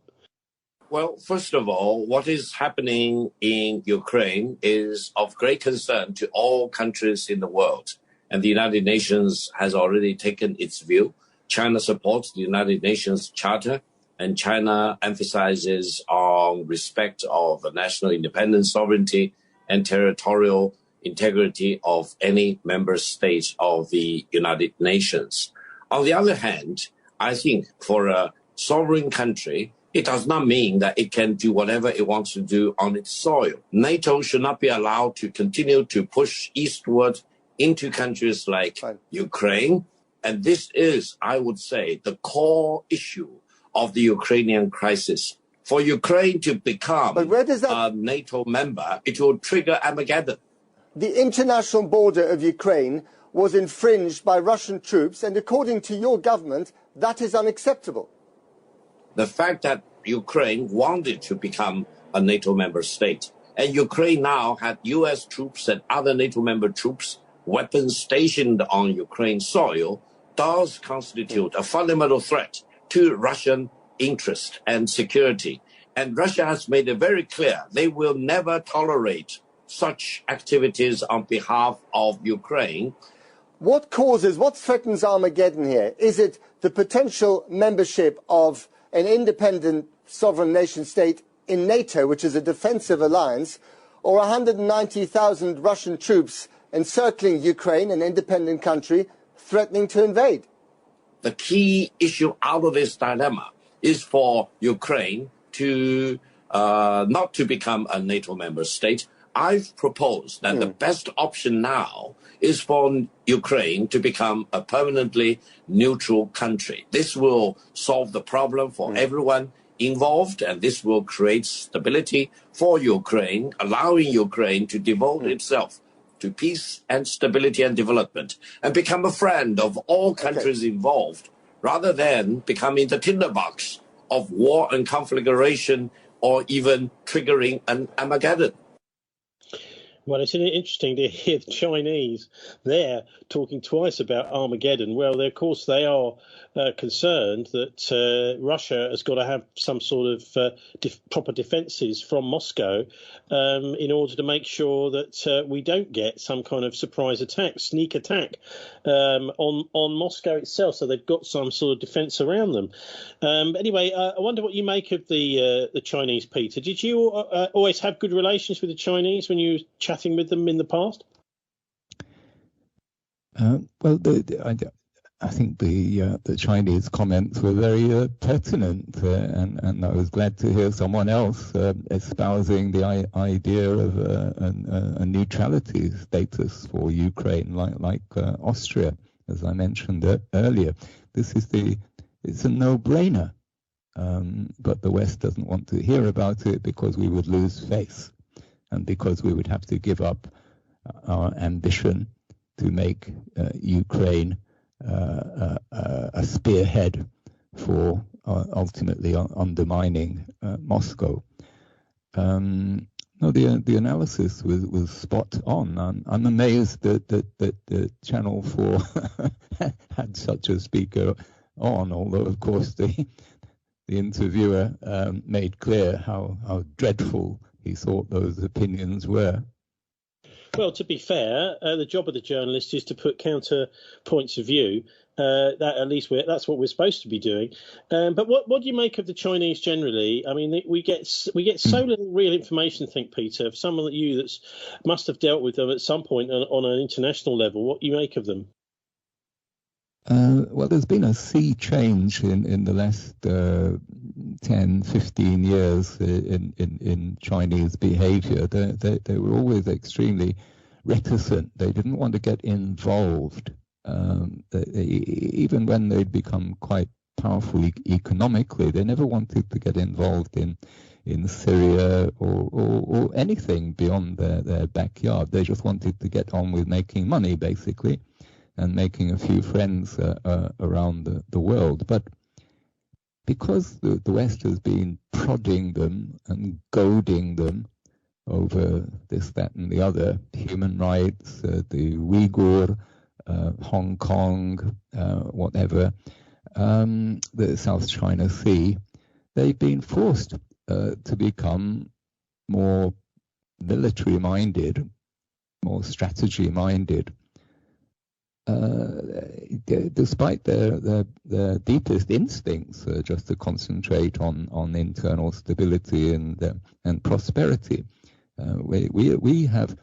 G: Well, first of all, what is happening in Ukraine is of great concern to all countries in the world. And the United Nations has already taken its view. China supports the United Nations Charter, and China emphasizes on respect of the national independence, sovereignty, and territorial integrity of any member state of the United Nations. On the other hand, I think for a sovereign country, it does not mean that it can do whatever it wants to do on its soil. NATO should not be allowed to continue to push eastward into countries like Ukraine. And this is, I would say, the core issue of the Ukrainian crisis. For Ukraine to become a NATO member, it will trigger Armageddon.
H: The international border of Ukraine was infringed by Russian troops, and according to your government, that is unacceptable.
G: The fact that Ukraine wanted to become a NATO member state, and Ukraine now had US troops and other NATO member troops, weapons stationed on Ukraine's soil, does constitute a fundamental threat to Russian interest and security. And Russia has made it very clear they will never tolerate such activities on behalf of Ukraine.
H: What threatens Armageddon here? Is it the potential membership of an independent sovereign nation state in NATO, which is a defensive alliance, or 190,000 Russian troops encircling Ukraine, an independent country, threatening to invade?
G: The key issue out of this dilemma is for Ukraine to not to become a NATO member state. I've proposed that the best option now is for Ukraine to become a permanently neutral country. This will solve the problem for everyone involved, and this will create stability for Ukraine, allowing Ukraine to devote itself to peace and stability and development, and become a friend of all countries involved, rather than becoming the tinderbox of war and conflagration, or even triggering an Armageddon.
A: Well, it's interesting to hear the Chinese there talking twice about Armageddon. Well, of course, they are concerned that Russia has got to have some sort of proper defences from Moscow in order to make sure that we don't get some kind of surprise attack, sneak attack on Moscow itself. So they've got some sort of defence around them. Anyway, I wonder what you make of the Chinese, Peter. Did you always have good relations with the Chinese when you were chatting with them in the past?
B: Well, I think the Chinese comments were very pertinent, and I was glad to hear someone else espousing the idea of a neutrality status for Ukraine, like Austria, as I mentioned earlier. It's a no-brainer, but the West doesn't want to hear about it because we would lose face, and because we would have to give up our ambition to make Ukraine a spearhead for ultimately undermining Moscow. No, the analysis was spot on. I'm amazed that Channel 4 had such a speaker on, although of course the interviewer made clear how dreadful he thought those opinions were.
A: Well, to be fair, the job of the journalist is to put counter points of view. That at least that's what we're supposed to be doing. But what do you make of the Chinese generally? I mean, we get so little real information. I think, Peter, of someone like you that must have dealt with them at some point on an international level. What do you make of them?
B: Well, there's been a sea change in the last 10, 15 years in Chinese behavior. They were always extremely reticent. They didn't want to get involved. Even when they'd become quite powerful economically, they never wanted to get involved in Syria or anything beyond their backyard. They just wanted to get on with making money, basically, and making a few friends around the world. But because the West has been prodding them and goading them over this, that, and the other, human rights, the Uyghur, Hong Kong, whatever, the South China Sea, they've been forced to become more military-minded, more strategy-minded, despite their deepest instincts, just to concentrate on internal stability and prosperity. We have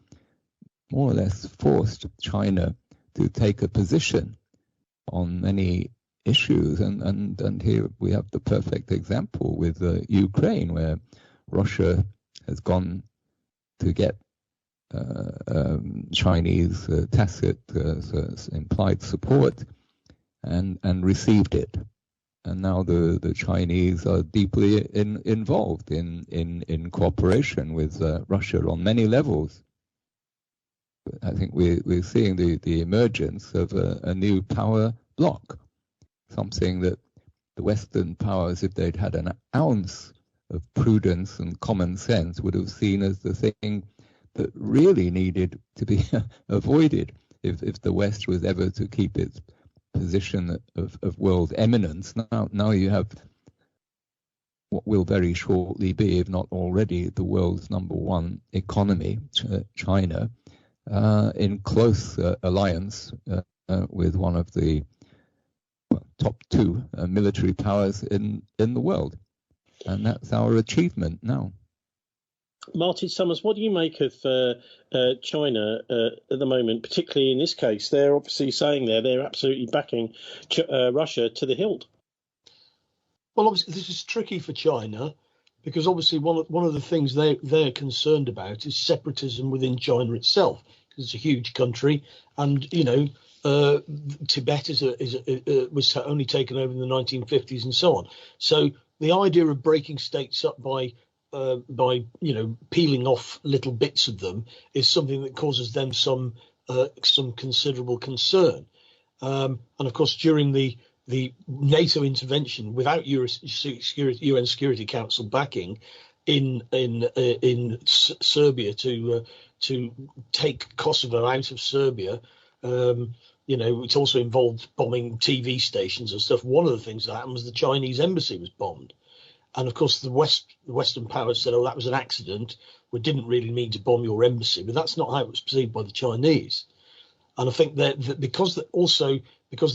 B: more or less forced China to take a position on many issues, and here we have the perfect example with Ukraine, where Russia has gone to get Chinese tacit implied support and received it, and now the Chinese are deeply involved in cooperation with Russia on many levels. I think we're seeing the emergence of a new power bloc, something that the Western powers, if they'd had an ounce of prudence and common sense, would have seen as the thing that really needed to be avoided if the West was ever to keep its position of world eminence. Now you have what will very shortly be, if not already, the world's #1 economy, China, in close alliance with one of the top 2 military powers in the world. And that's our achievement now.
A: Martin Summers, what do you make of China at the moment, particularly in this case? They're obviously saying they're absolutely backing Russia to the hilt.
D: Well, obviously, this is tricky for China because obviously one of the things they're concerned about is separatism within China itself, because it's a huge country, and Tibet was only taken over in the 1950s and so on. So the idea of breaking states up by peeling off little bits of them is something that causes them some considerable concern. And of course, during the NATO intervention, without UN Security Council backing in Serbia to take Kosovo out of Serbia, it also involved bombing TV stations and stuff. One of the things that happened was the Chinese embassy was bombed. And of course, the Western powers said, "Oh, that was an accident. We didn't really mean to bomb your embassy." But that's not how it was perceived by the Chinese. And I think that because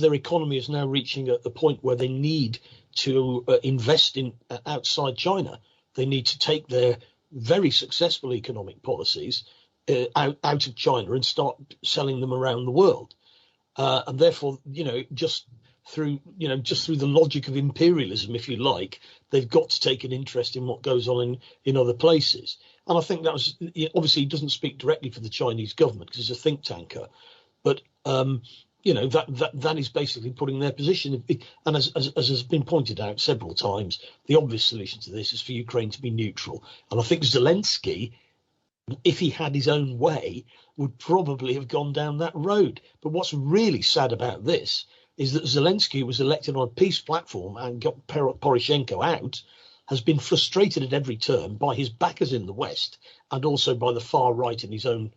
D: their economy is now reaching a point where they need to invest in outside China, they need to take their very successful economic policies out of China and start selling them around the world. and therefore, just through the logic of imperialism, if you like, they've got to take an interest in what goes on in other places. And I think that was, obviously, he doesn't speak directly for the Chinese government because he's a think tanker, but that is basically putting their position. And as has been pointed out several times, the obvious solution to this is for Ukraine to be neutral. And I think Zelensky, if he had his own way, would probably have gone down that road. But what's really sad about this is that Zelensky was elected on a peace platform and got Poroshenko out, has been frustrated at every turn by his backers in the West and also by the far right in his own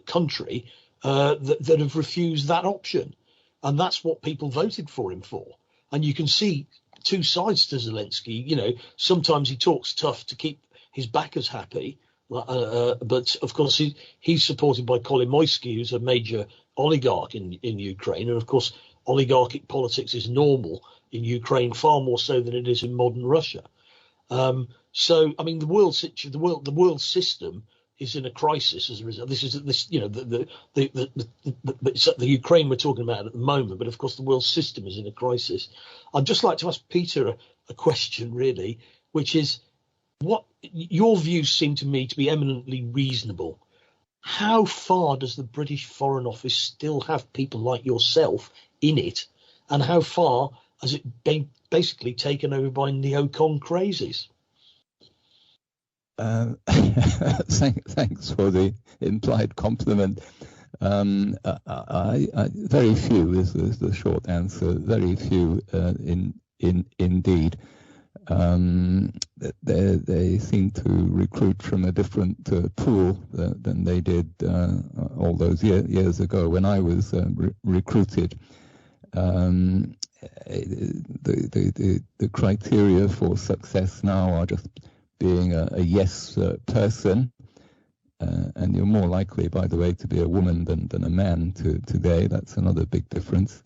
D: country that have refused that option. And that's what people voted for him for. And you can see two sides to Zelensky. Sometimes he talks tough to keep his backers happy. But of course, he's supported by Kolomoisky, who's a major oligarch in Ukraine. And of course, oligarchic politics is normal in Ukraine, far more so than it is in modern Russia. So, I mean, the world system is in a crisis as a result. This is the Ukraine we're talking about at the moment, but of course, the world system is in a crisis. I'd just like to ask Peter a question, really, which is, what your views seem to me to be eminently reasonable. How far does the British Foreign Office still have people like yourself in it, and how far has it been basically taken over by neocon crazies?
B: Thanks for the implied compliment. Very few is the short answer. Very few, indeed. They seem to recruit from a different pool than they did all those years ago when I was recruited. The criteria for success now are just being a yes person, and you're more likely, by the way, to be a woman than a man today. That's another big difference.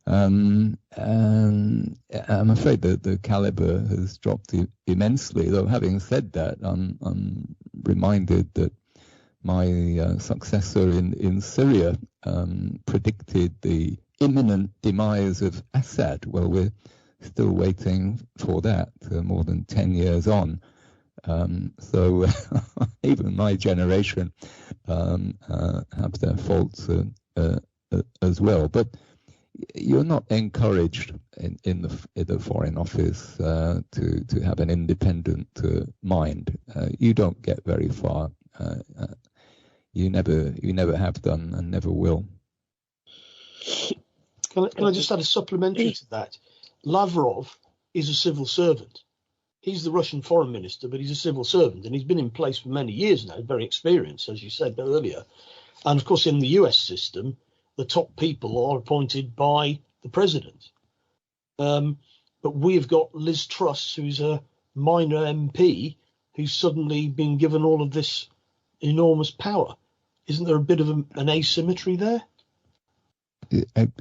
B: And I'm afraid that the caliber has dropped immensely. Though having said that, I'm reminded that my successor in Syria predicted the imminent demise of Assad. Well, we're still waiting for that, more than 10 years on. So even my generation have their faults as well. But you're not encouraged in the Foreign Office to have an independent mind. You don't get very far. You never have done and never will.
D: Can I just add a supplementary to that? Lavrov is a civil servant. He's the Russian foreign minister, but he's a civil servant, and he's been in place for many years now, very experienced, as you said earlier. And of course, in the US system, the top people are appointed by the president. But we've got Liz Truss, who's a minor MP, who's suddenly been given all of this enormous power. Isn't there a bit of an asymmetry there?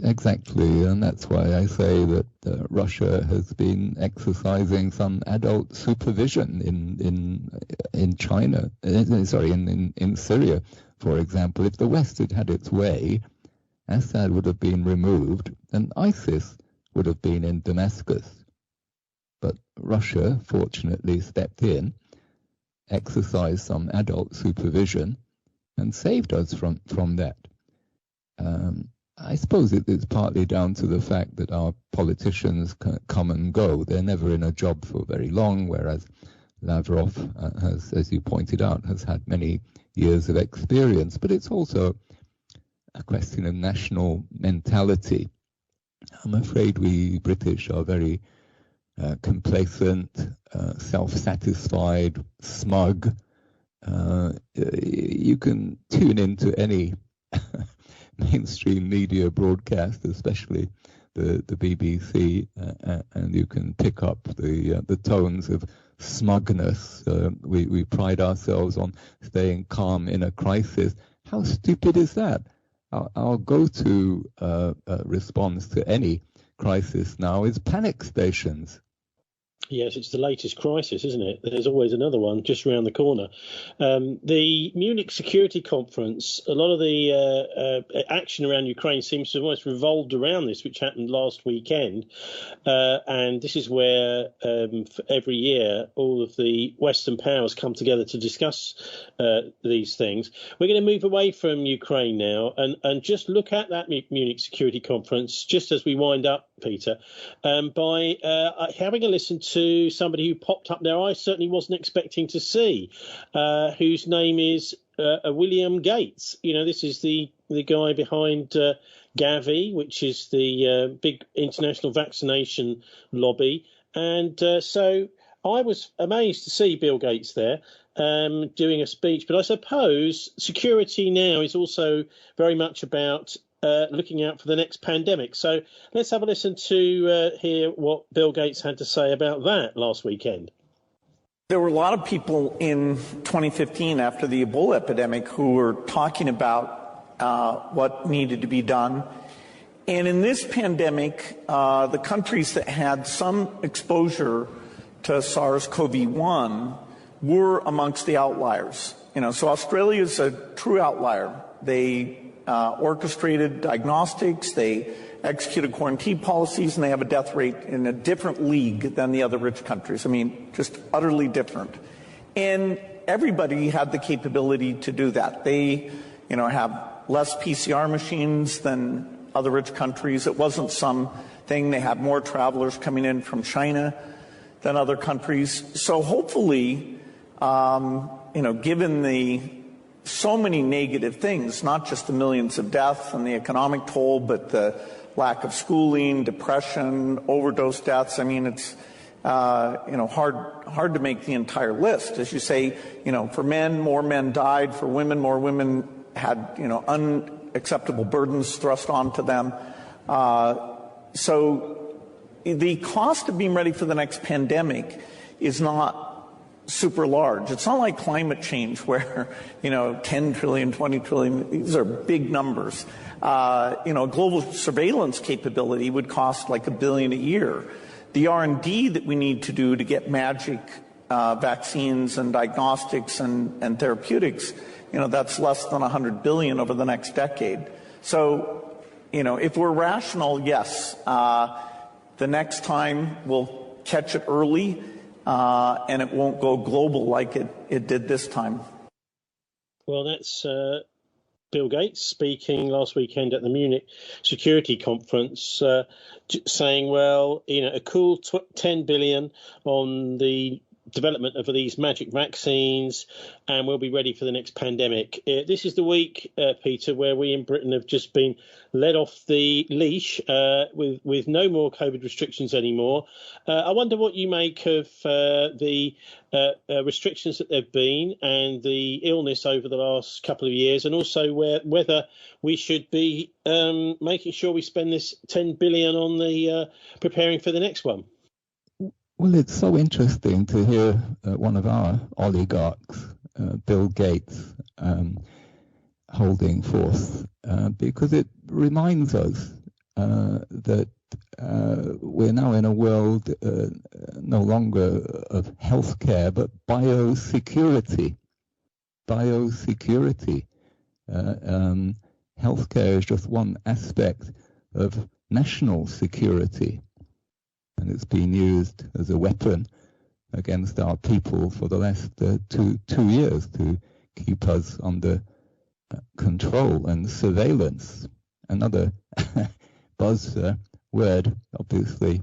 B: Exactly, and that's why I say that Russia has been exercising some adult supervision in China. In Syria, for example. If the West had had its way, Assad would have been removed, and ISIS would have been in Damascus. But Russia, fortunately, stepped in, exercised some adult supervision, and saved us from that. I suppose it's partly down to the fact that our politicians come and go. They're never in a job for very long, whereas Lavrov has, as you pointed out, has had many years of experience. But it's also a question of national mentality. I'm afraid we British are very complacent, self-satisfied, smug. You can tune into any mainstream media broadcast, especially the BBC, and you can pick up the tones of smugness. We pride ourselves on staying calm in a crisis. How stupid is that? Our go-to response to any crisis now is panic stations.
A: Yes, it's the latest crisis, isn't it? There's always another one just around the corner. The Munich Security Conference, a lot of the action around Ukraine seems to have almost revolved around this, which happened last weekend. And this is where every year all of the Western powers come together to discuss these things. We're going to move away from Ukraine now and just look at that Munich Security Conference, just as we wind up, Peter, by having a listen to somebody who popped up there I certainly wasn't expecting to see, whose name is William Gates. You know, this is the guy behind Gavi, which is the big international vaccination lobby. And so I was amazed to see Bill Gates there doing a speech. But I suppose security now is also very much about looking out for the next pandemic. So let's have a listen to hear what Bill Gates had to say about that last weekend.
I: There were a lot of people in 2015 after the Ebola epidemic who were talking about what needed to be done. And in this pandemic, the countries that had some exposure to SARS-CoV-1 were amongst the outliers. You know, so Australia is a true outlier. They orchestrated diagnostics, they executed quarantine policies, and they have a death rate in a different league than the other rich countries. I mean, just utterly different. And everybody had the capability to do that. They, you know, have less PCR machines than other rich countries. It wasn't some thing. They had more travelers coming in from China than other countries. So hopefully, you know, given the so many negative things, not just the millions of deaths and the economic toll, but the lack of schooling, depression, overdose deaths. I mean, it's you know, hard to make the entire list. As you say, you know, for men, more men died. For women, more women had, you know, unacceptable burdens thrust onto them. So the cost of being ready for the next pandemic is not super large. It's not like climate change where, you know, 10 trillion, 20 trillion, these are big numbers. You know, global surveillance capability would cost like $1 billion a year. The R&D that we need to do to get magic vaccines and diagnostics and therapeutics, you know, that's less than $100 billion over the next decade. So, you know, if we're rational, yes, the next time we'll catch it early, and it won't go global like it did this time.
A: Well, that's Bill Gates speaking last weekend at the Munich Security Conference, saying, well, you know, a cool 10 billion on the development of these magic vaccines, and we'll be ready for the next pandemic. This is the week, Peter, where we in Britain have just been let off the leash with no more COVID restrictions anymore. I wonder what you make of the restrictions that there have been and the illness over the last couple of years, and also whether we should be making sure we spend this 10 billion on the preparing for the next one.
B: Well, it's so interesting to hear one of our oligarchs, Bill Gates, holding forth, because it reminds us that we're now in a world no longer of healthcare, but biosecurity. Biosecurity. Healthcare is just one aspect of national security. And it's been used as a weapon against our people for the last 2 years to keep us under control and surveillance. Another buzz word, obviously,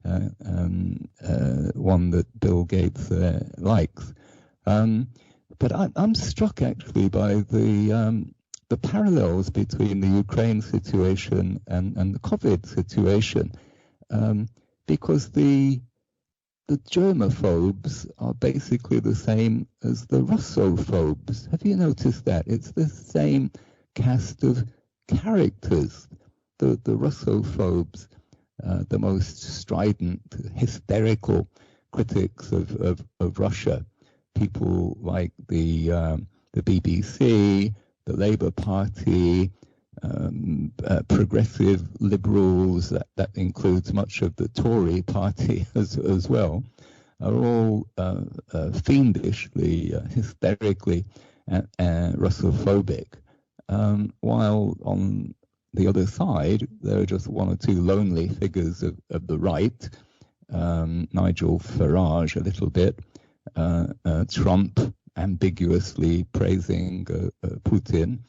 B: one that Bill Gates likes. But I'm struck actually by the parallels between the Ukraine situation and the COVID situation. Because the germophobes are basically the same as the Russophobes. Have you noticed that? It's the same cast of characters. The Russophobes, the most strident, hysterical critics of Russia, people like the BBC, the Labour Party, progressive liberals, that includes much of the Tory party as well, are all fiendishly, hysterically Russophobic, while on the other side there are just one or two lonely figures of the right, Nigel Farage a little bit, Trump ambiguously praising Putin,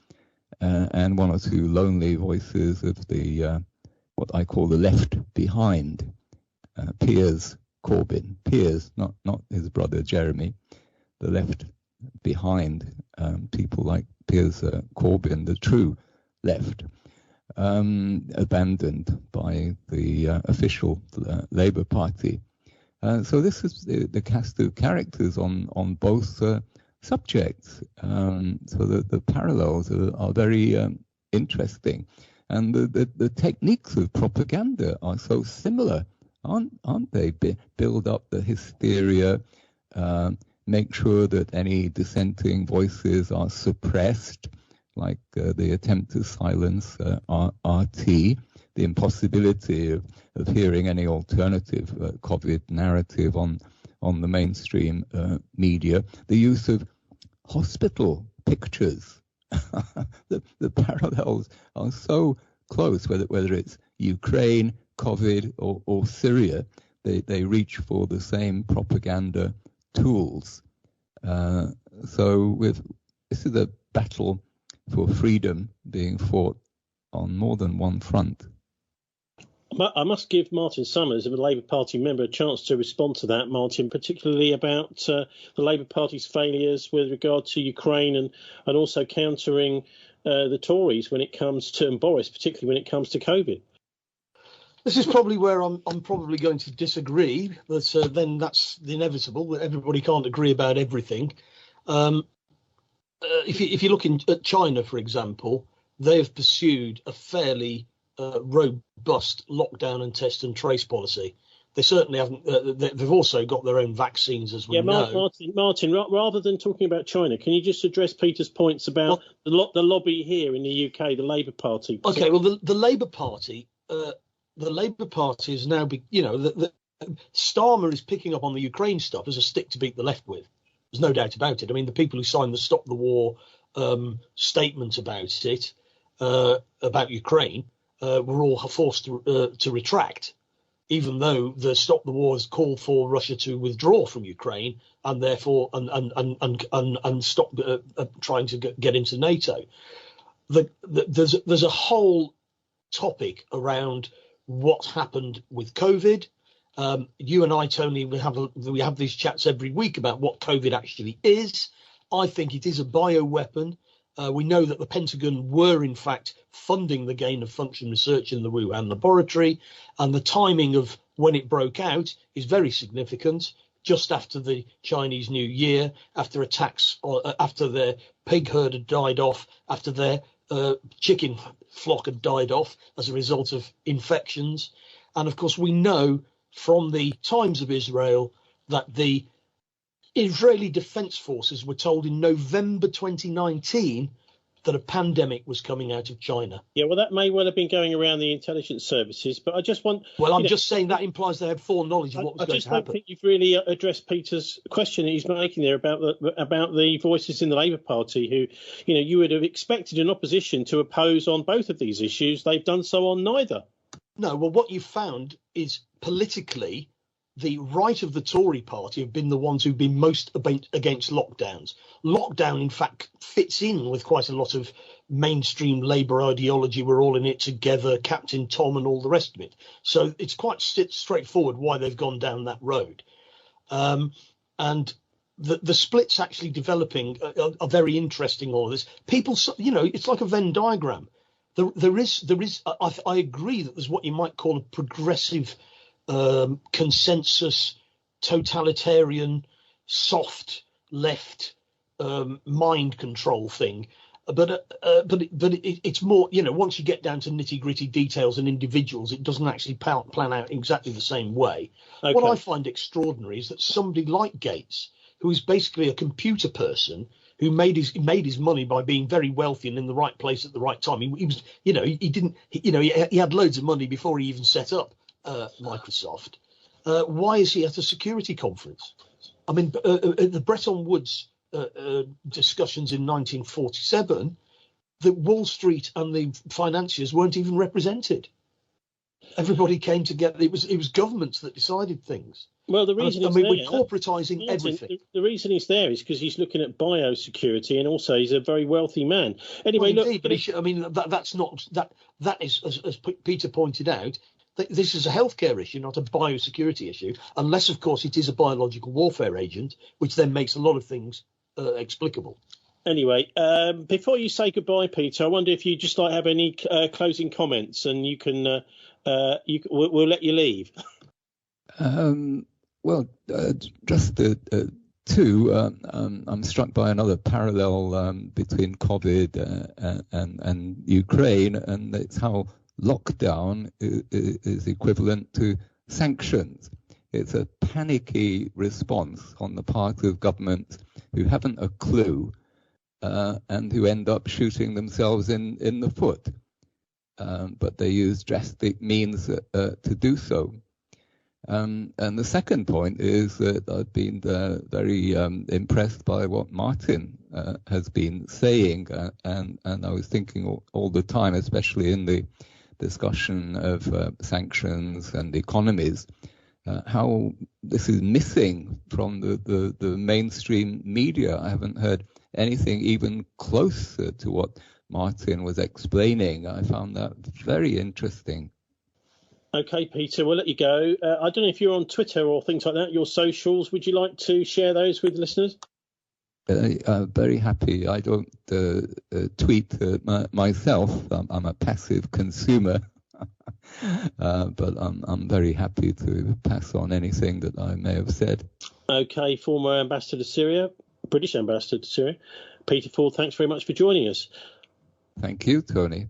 B: and one or two lonely voices of the what I call the left behind, Piers Corbyn, Piers, not his brother Jeremy, the left behind, people like Piers Corbyn, the true left, abandoned by the official Labour Party. So this is the cast of characters on both subjects. So the parallels are very interesting, and the techniques of propaganda are so similar, aren't they? Build up the hysteria, make sure that any dissenting voices are suppressed, like the attempt to silence RT, the impossibility of hearing any alternative COVID narrative on the mainstream media, the use of hospital pictures. The parallels are so close, whether it's Ukraine, COVID, or Syria, they reach for the same propaganda tools. So this is a battle for freedom being fought on more than one front.
A: I must give Martin Summers, a Labour Party member, a chance to respond to that, Martin, particularly about the Labour Party's failures with regard to Ukraine and also countering the Tories when it comes to, and Boris, particularly when it comes to COVID.
D: This is probably where I'm probably going to disagree, but then that's the inevitable. Everybody can't agree about everything. If you look at China, for example, they have pursued a fairly robust lockdown and test and trace policy. They certainly haven't. They've also got their own vaccines, as we know.
A: Martin, rather than talking about China, can you just address Peter's points about the lobby here in the UK, the Labour Party?
D: Okay, well, the Labour Party. The Labour Party is now, Starmer is picking up on the Ukraine stuff as a stick to beat the left with. There's no doubt about it. I mean, the people who signed the Stop the War statement about it, about Ukraine, were all forced to retract, even though the Stop the War has called for Russia to withdraw from Ukraine and therefore and stop trying to get into NATO. There's a whole topic around what's happened with COVID. You and I, Tony, we have these chats every week about what COVID actually is. I think it is a bioweapon. We know that the Pentagon were, in fact, funding the gain of function research in the Wuhan laboratory, and the timing of when it broke out is very significant. Just after the Chinese New Year, after attacks, after their pig herd had died off, after their chicken flock had died off as a result of infections. And of course, we know from the Times of Israel that the Israeli Defense Forces were told in November 2019 that a pandemic was coming out of China.
A: Yeah, well, that may well have been going around the intelligence services, but I just want...
D: Well, I'm just saying that implies they had knowledge of what was going to happen. I just don't think
A: you've really addressed Peter's question that he's making there about the voices in the Labour Party who, you would have expected an opposition to oppose on both of these issues. They've done so on neither.
D: No, well, what you've found is politically, the right of the Tory party have been the ones who've been most against lockdowns. Lockdown, in fact, fits in with quite a lot of mainstream Labour ideology. We're all in it together, Captain Tom and all the rest of it. So it's quite straightforward why they've gone down that road. And the splits actually developing are very interesting, all of this. People, it's like a Venn diagram. There is. I agree that there's what you might call a progressive consensus, totalitarian, soft left mind control thing, but it's more. Once you get down to nitty gritty details and individuals, it doesn't actually plan out exactly the same way. Okay. What I find extraordinary is that somebody like Gates, who is basically a computer person, who made his money by being very wealthy and in the right place at the right time. He was, he had loads of money before he even set up Microsoft. Why is he at a security conference? I mean, the Bretton Woods discussions in 1947, the Wall Street and the financiers weren't even represented. Everybody came together. It was governments that decided things.
A: Well, the reason
D: we're corporatising everything.
A: The reason he's there is because he's looking at biosecurity, and also he's a very wealthy man. Anyway,
D: well, indeed, but that's not that is, as Peter pointed out, this is a healthcare issue, not a biosecurity issue, unless, of course, it is a biological warfare agent, which then makes a lot of things explicable.
A: Anyway, before you say goodbye, Peter, I wonder if you'd just like to have any closing comments, and you can. We'll let you leave.
B: Just two. I'm struck by another parallel between COVID and Ukraine, and it's how lockdown is equivalent to sanctions. It's a panicky response on the part of governments who haven't a clue and who end up shooting themselves in the foot. But they use drastic means to do so. And the second point is that I've been very impressed by what Martin has been saying, and I was thinking all the time, especially in the discussion of sanctions and economies, how this is missing from the mainstream media. I haven't heard anything even closer to what Martin was explaining. I found that very interesting.
A: Okay, Peter, we'll let you go. I don't know if you're on Twitter or things like that, your socials. Would you like to share those with listeners?
B: Very happy. I don't tweet myself. I'm a passive consumer, but I'm very happy to pass on anything that I may have said. Okay,
A: former ambassador to Syria, British ambassador to Syria, Peter Ford, thanks very much for joining us.
B: Thank you, Tony.